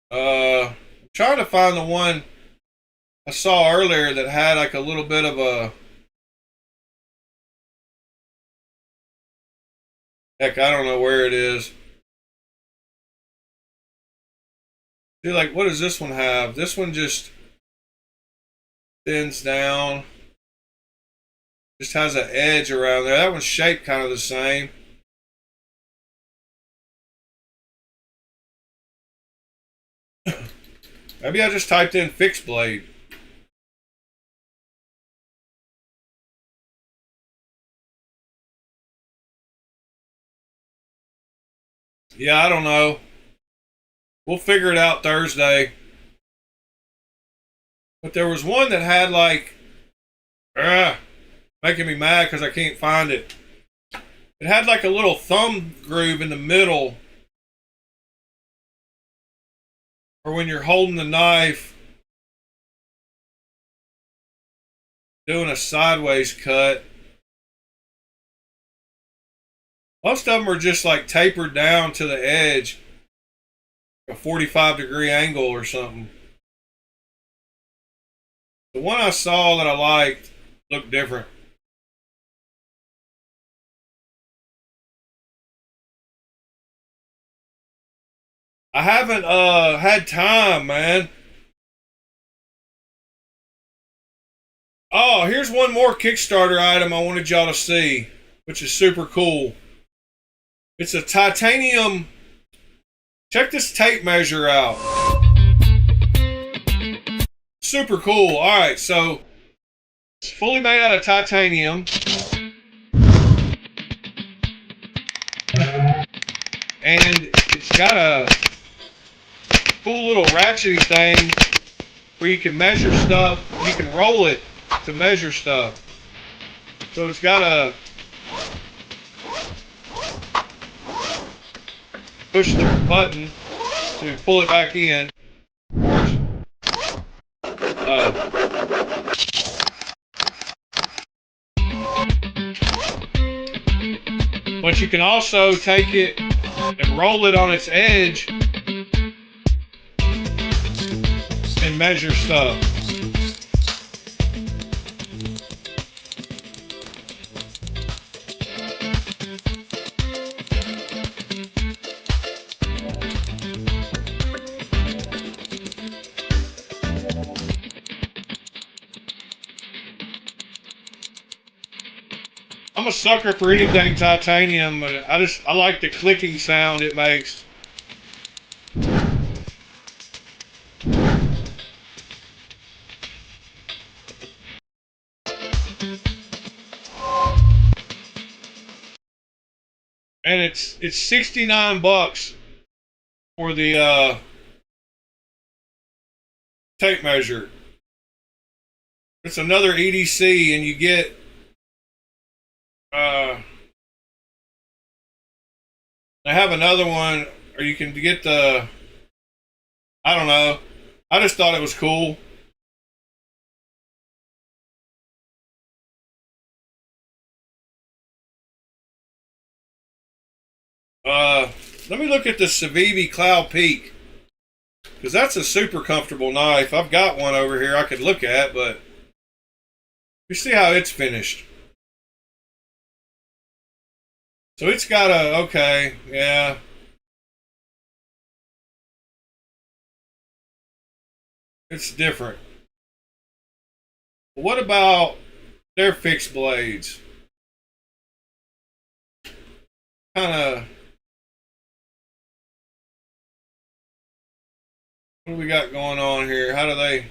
I'm trying to find the one I saw earlier that had like a little bit of a heck, I don't know where it is. See, like, what does this one have? This one just thins down. Just has an edge around there. That one's shaped kind of the same. Maybe I just typed in fixed blade. Yeah, I don't know. We'll figure it out Thursday. But there was one that had like, making me mad because I can't find it. It had like a little thumb groove in the middle, or when you're holding the knife, doing a sideways cut. Most of them are just like tapered down to the edge, a 45-degree angle or something. The one I saw that I liked looked different. I haven't had time, man. Oh, here's one more Kickstarter item I wanted y'all to see, which is super cool. It's a titanium. Check this tape measure out. Super cool. All right, so it's fully made out of titanium. And it's got a cool little ratchety thing where you can measure stuff. You can roll it to measure stuff. So it's got a push the button to pull it back in. But you can also take it and roll it on its edge and measure stuff. I'm a sucker for anything titanium, but I like the clicking sound it makes. And it's $69 for the tape measure. It's another EDC, and you get they have another one, or you can get the, I don't know. I just thought it was cool. Let me look at the Civivi Cloud Peak, because that's a super comfortable knife. I've got one over here I could look at, but you see how it's finished. So it's got a, okay, yeah. It's different. What about their fixed blades? Kind of, what do we got going on here? How do they?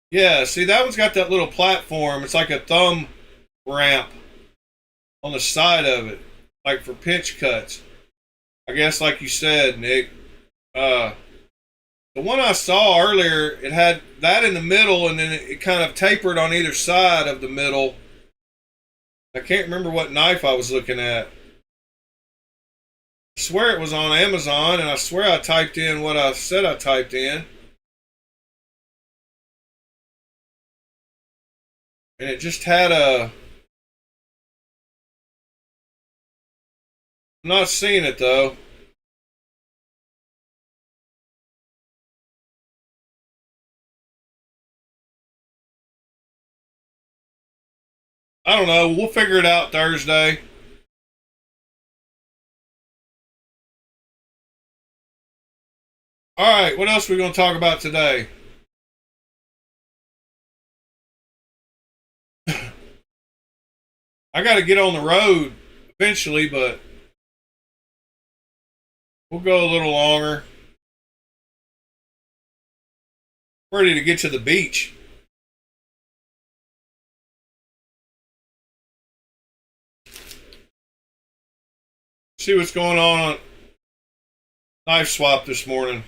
Yeah, see, that one's got that little platform. It's like a thumb ramp on the side of it, like for pinch cuts. I guess, like you said, Nick. The one I saw earlier, it had that in the middle, and then it kind of tapered on either side of the middle. I can't remember what knife I was looking at. I swear it was on Amazon, and I swear I typed in what I said I typed in. And it just had a... I'm not seeing it, though. I don't know. We'll figure it out Thursday. All right, what else are we going to talk about today? I got to get on the road eventually, but we'll go a little longer. Ready to get to the beach. See what's going on Knife Swap this morning.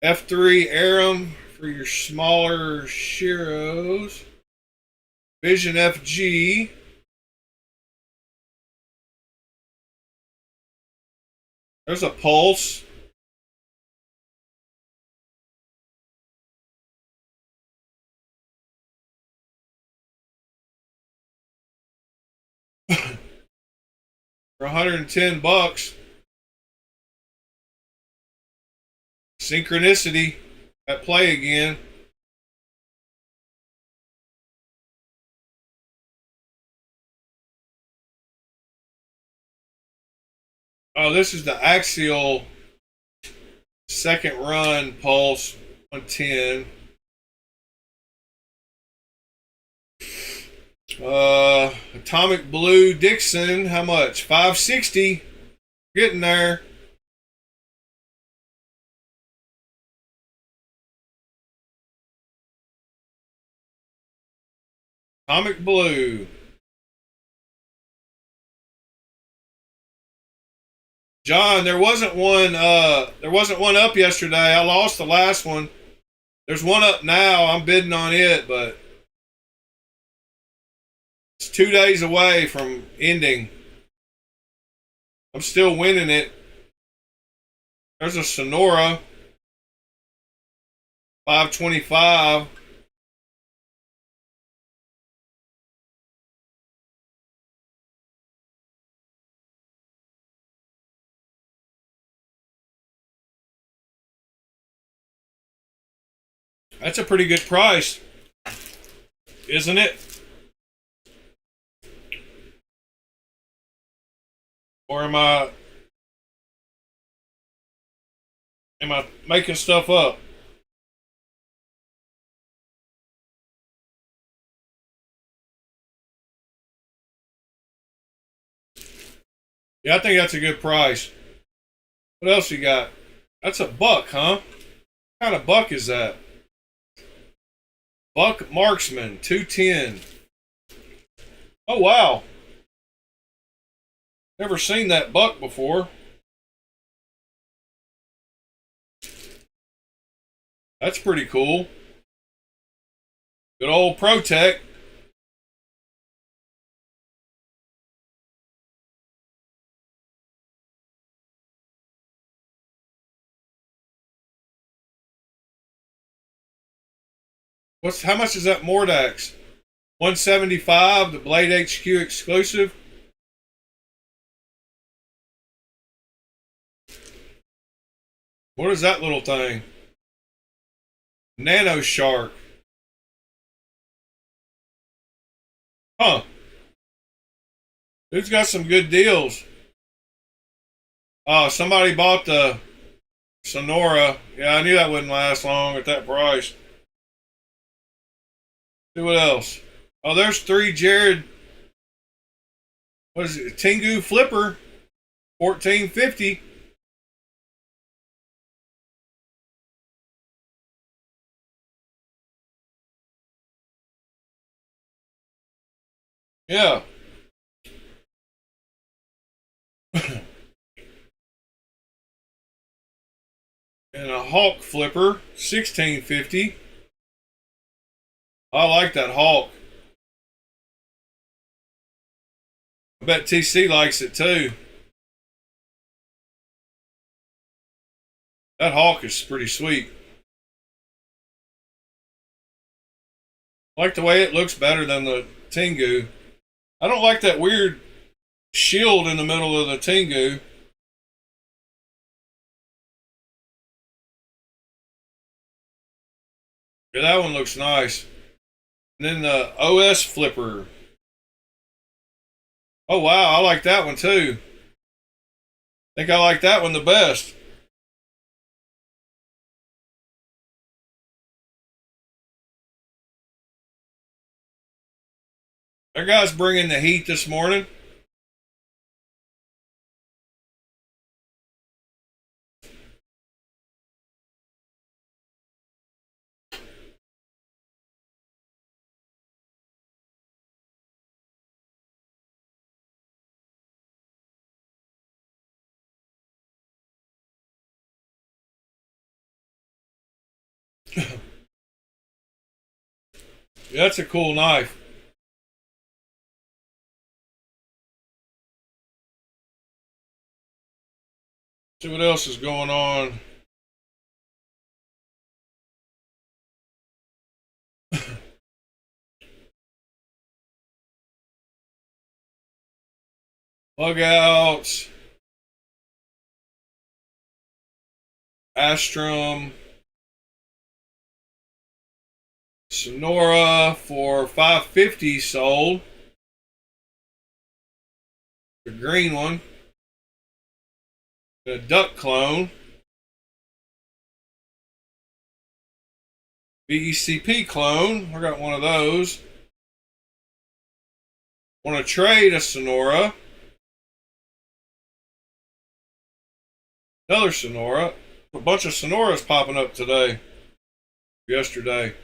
F3 Aram for your smaller Shiros. Vision FG. There's a Pulse. For $110. Synchronicity at play again. Oh, this is the Axial second run Pulse 110. Atomic Blue Dixon, how much? $560. Getting there. Atomic Blue. John, there wasn't one up yesterday. I lost the last one. There's one up now. I'm bidding on it, but it's 2 days away from ending. I'm still winning it. There's a Sonora. $525. That's a pretty good price, isn't it? Or am I making stuff up? Yeah, I think that's a good price. What else you got? That's a buck, huh? What kind of buck is that? Buck Marksman, 210. Oh, wow. Never seen that buck before. That's pretty cool. Good old Protect. How much is that Mordax? 175, the Blade HQ exclusive. What is that little thing? Nano Shark. Huh. Dude's got some good deals. Oh, somebody bought the Sonora. Yeah, I knew that wouldn't last long at that price. See what else? Oh, there's 3 Jared. What is it? Tengu Flipper. $14.50. Yeah. And a Hawk Flipper. $16.50. I like that Hawk. I bet TC likes it too. That Hawk is pretty sweet. I like the way it looks better than the Tengu. I don't like that weird shield in the middle of the Tengu. Yeah, that one looks nice. And then the OS Flipper. Oh, wow, I like that one too. I think I like that one the best. That guy's bringing the heat this morning. Yeah, that's a cool knife. See what else is going on. Bugouts. Astrum. Sonora for $550 sold. The green one. The duck clone. VECP clone. I got one of those. Want to trade a Sonora. Another Sonora. A bunch of Sonoras popping up today. Yesterday.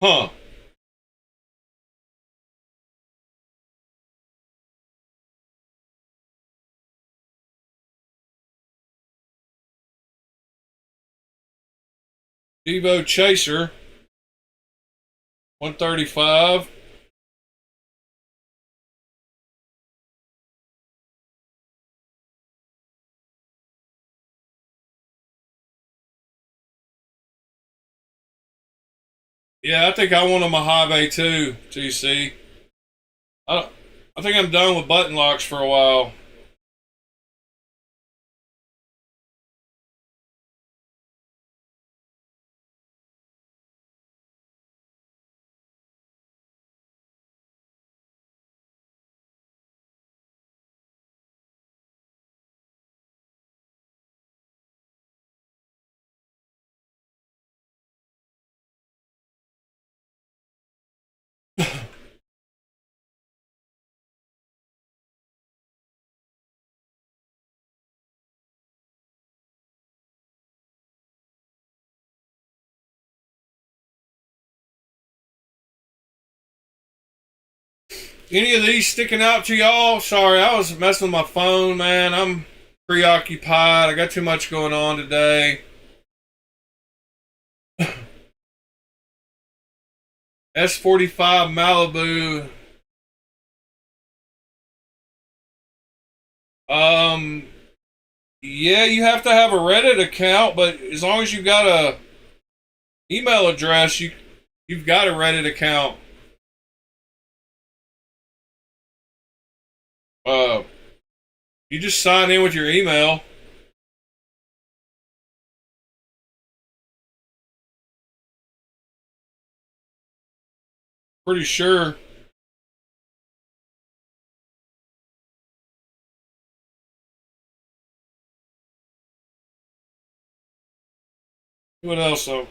Huh. Devo Chaser. 135. Yeah, I think I want a Mojave too, TC. I think I'm done with button locks for a while. Any of these sticking out to y'all? Sorry, I was messing with my phone, man. I'm preoccupied. I got too much going on today. S45 Malibu. Um, yeah, you have to have a Reddit account, but as long as you've got a email address, you've got a Reddit account. Uh, you just sign in with your email. Pretty sure. What else I'm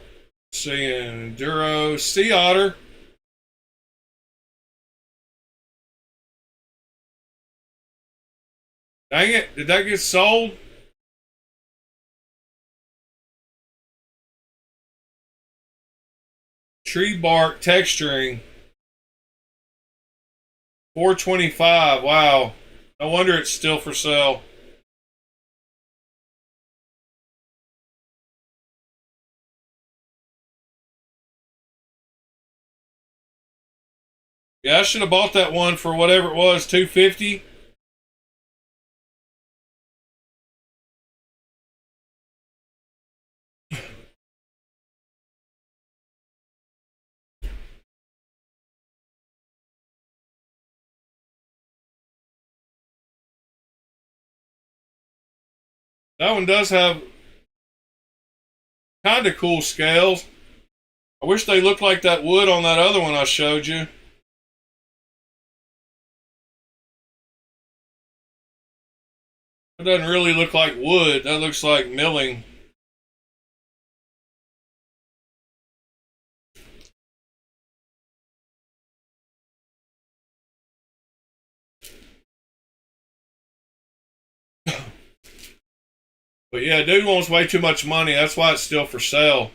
seeing? Enduro, Sea Otter. Dang it! Did that get sold? Tree bark texturing. 425. Wow. No wonder it's still for sale. Yeah, I should have bought that one for whatever it was, 250. That one does have kind of cool scales. I wish they looked like that wood on that other one I showed you. It doesn't really look like wood. That looks like milling. But yeah, dude wants way too much money. That's why it's still for sale.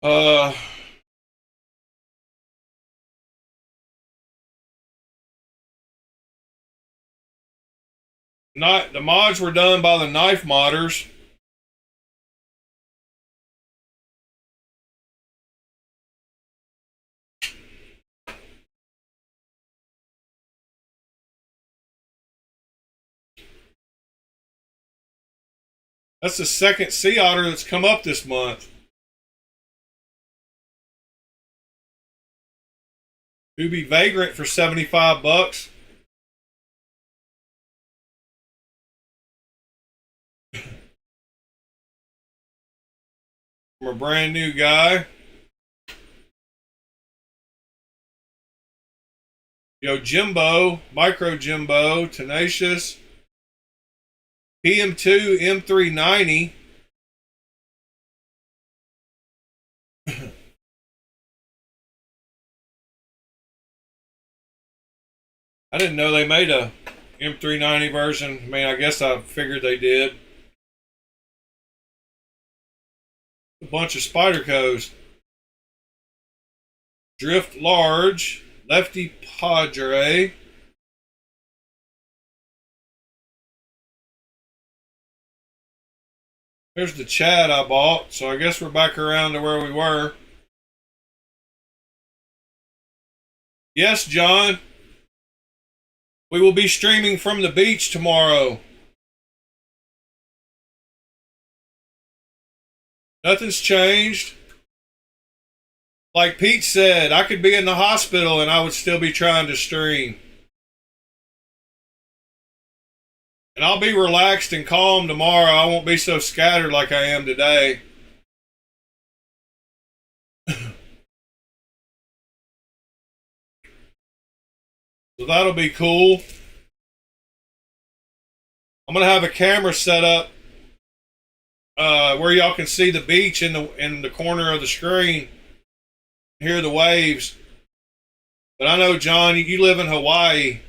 uh, not the mods were done by the knife modders. That's the second sea otter that's come up this month. Ruby Vagrant for $75. From a brand new guy. Yo, Jimbo, Micro Jimbo, Tenacious, PM2, M390. I didn't know they made a M390 version. I mean, I guess I figured they did. A bunch of Spydercos. Drift Large, Lefty Padre. There's the Chad I bought, so I guess we're back around to where we were. Yes, John. We will be streaming from the beach tomorrow. Nothing's changed. Like Pete said, I could be in the hospital and I would still be trying to stream. And I'll be relaxed and calm tomorrow. I won't be so scattered like I am today. So that'll be cool. I'm gonna have a camera set up where y'all can see the beach in the corner of the screen, hear the waves. But I know, John, you live in Hawaii,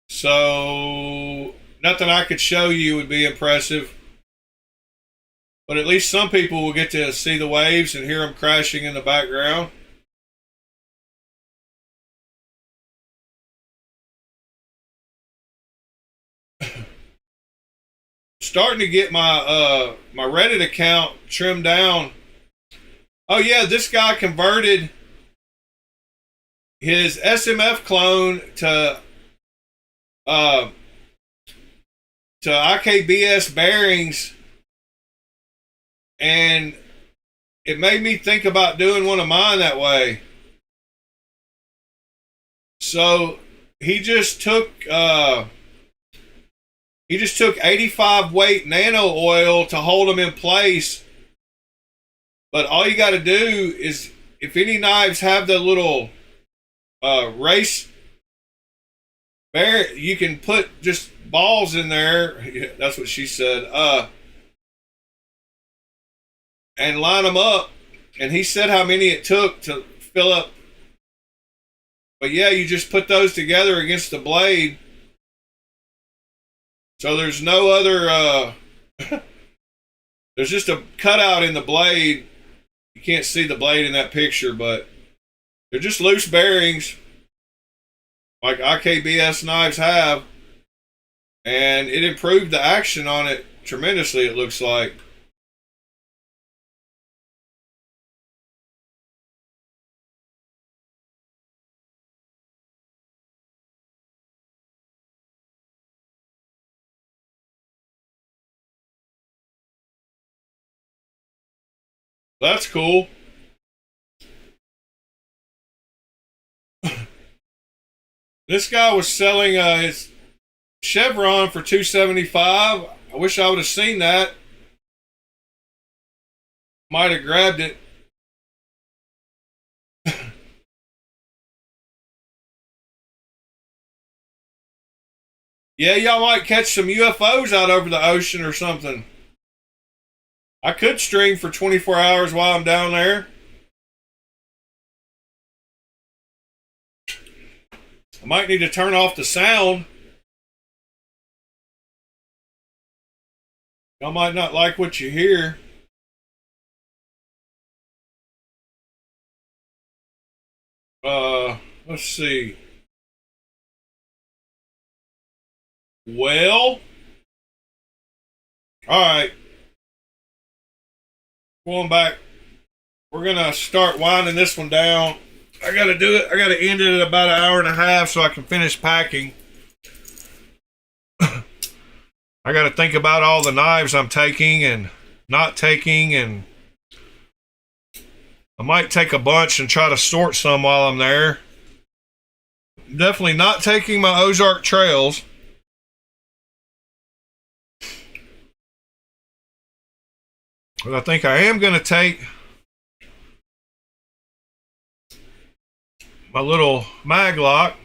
so nothing I could show you would be impressive. But at least some people will get to see the waves and hear them crashing in the background. Starting to get my my Reddit account trimmed down. Oh yeah, this guy converted his SMF clone to IKBS bearings, and it made me think about doing one of mine that way. So he just took 85 weight nano oil to hold them in place. But all you got to do is, if any knives have the little race bear, you can put just balls in there. That's what she said. And line them up. And he said how many it took to fill up. But yeah, you just put those together against the blade. So there's no other, there's just a cutout in the blade. You can't see the blade in that picture, but they're just loose bearings like IKBS knives have. And it improved the action on it tremendously, it looks like. That's cool. This guy was selling his Chevron for $275. I wish I would have seen that. Might have grabbed it. Yeah, y'all might catch some UFOs out over the ocean or something. I could stream for 24 hours while I'm down there. I might need to turn off the sound. Y'all might not like what you hear. Let's see. Well, all right. Going back, we're gonna start winding this one down. I gotta do it. I gotta end it at about an hour and a half so I can finish packing. I gotta think about all the knives I'm taking and not taking, and I might take a bunch and try to sort some while I'm there. Definitely not taking my Ozark Trails. But I think I am going to take my little mag lock.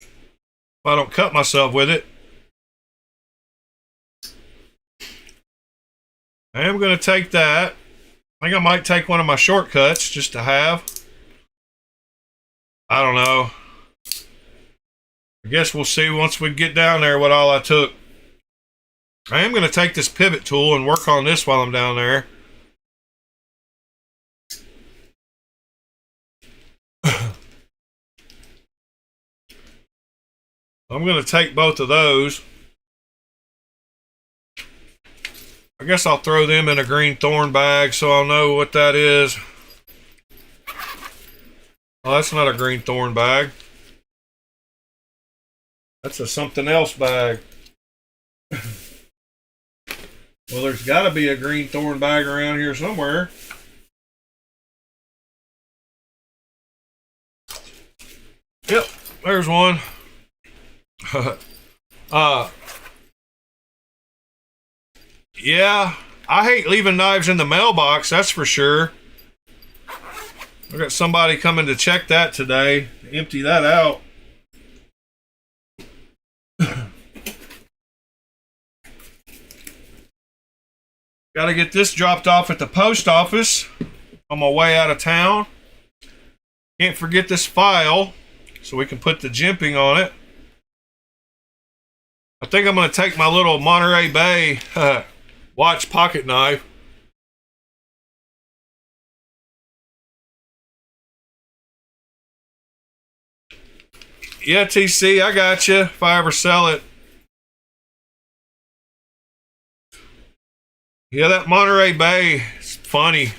If I don't cut myself with it. I am going to take that. I think I might take one of my shortcuts just to have. I don't know. I guess we'll see once we get down there what all I took. I am going to take this pivot tool and work on this while I'm down there. I'm going to take both of those. I guess I'll throw them in a green thorn bag so I'll know what that is. Oh, that's not a green thorn bag. That's a something else bag. Well, there's got to be a green thorn bag around here somewhere. Yep, there's one. Yeah, I hate leaving knives in the mailbox, that's for sure. I got somebody coming to check that today, empty that out. Got to get this dropped off at the post office on my way out of town. Can't forget this file so we can put the jimping on it. I think I'm going to take my little Monterey Bay watch pocket knife. Yeah, TC, I got you if I ever sell it. Yeah, that Monterey Bay is funny.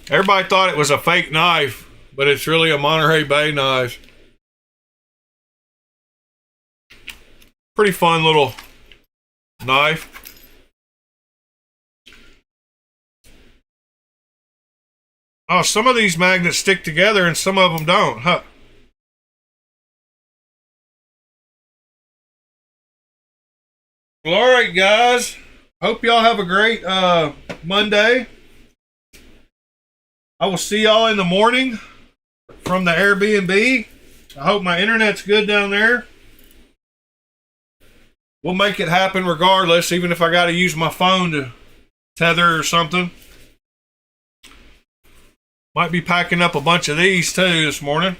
Everybody thought it was a fake knife, but it's really a Monterey Bay knife. Pretty fun little knife. Oh, some of these magnets stick together and some of them don't, huh? Well, all right, guys. Hope y'all have a great Monday. I will see y'all in the morning from the Airbnb. I hope my internet's good down there. We'll make it happen regardless, even if I got to use my phone to tether or something. Might be packing up a bunch of these too this morning.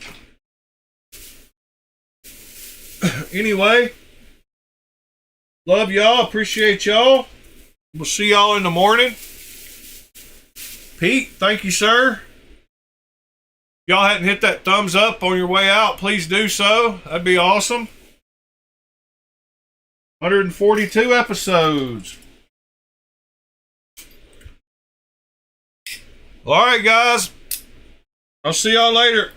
Anyway, love y'all. Appreciate y'all. We'll see y'all in the morning. Pete, thank you, sir. If y'all hadn't hit that thumbs up on your way out, please do so. That'd be awesome. 142 episodes. All right, guys. I'll see y'all later.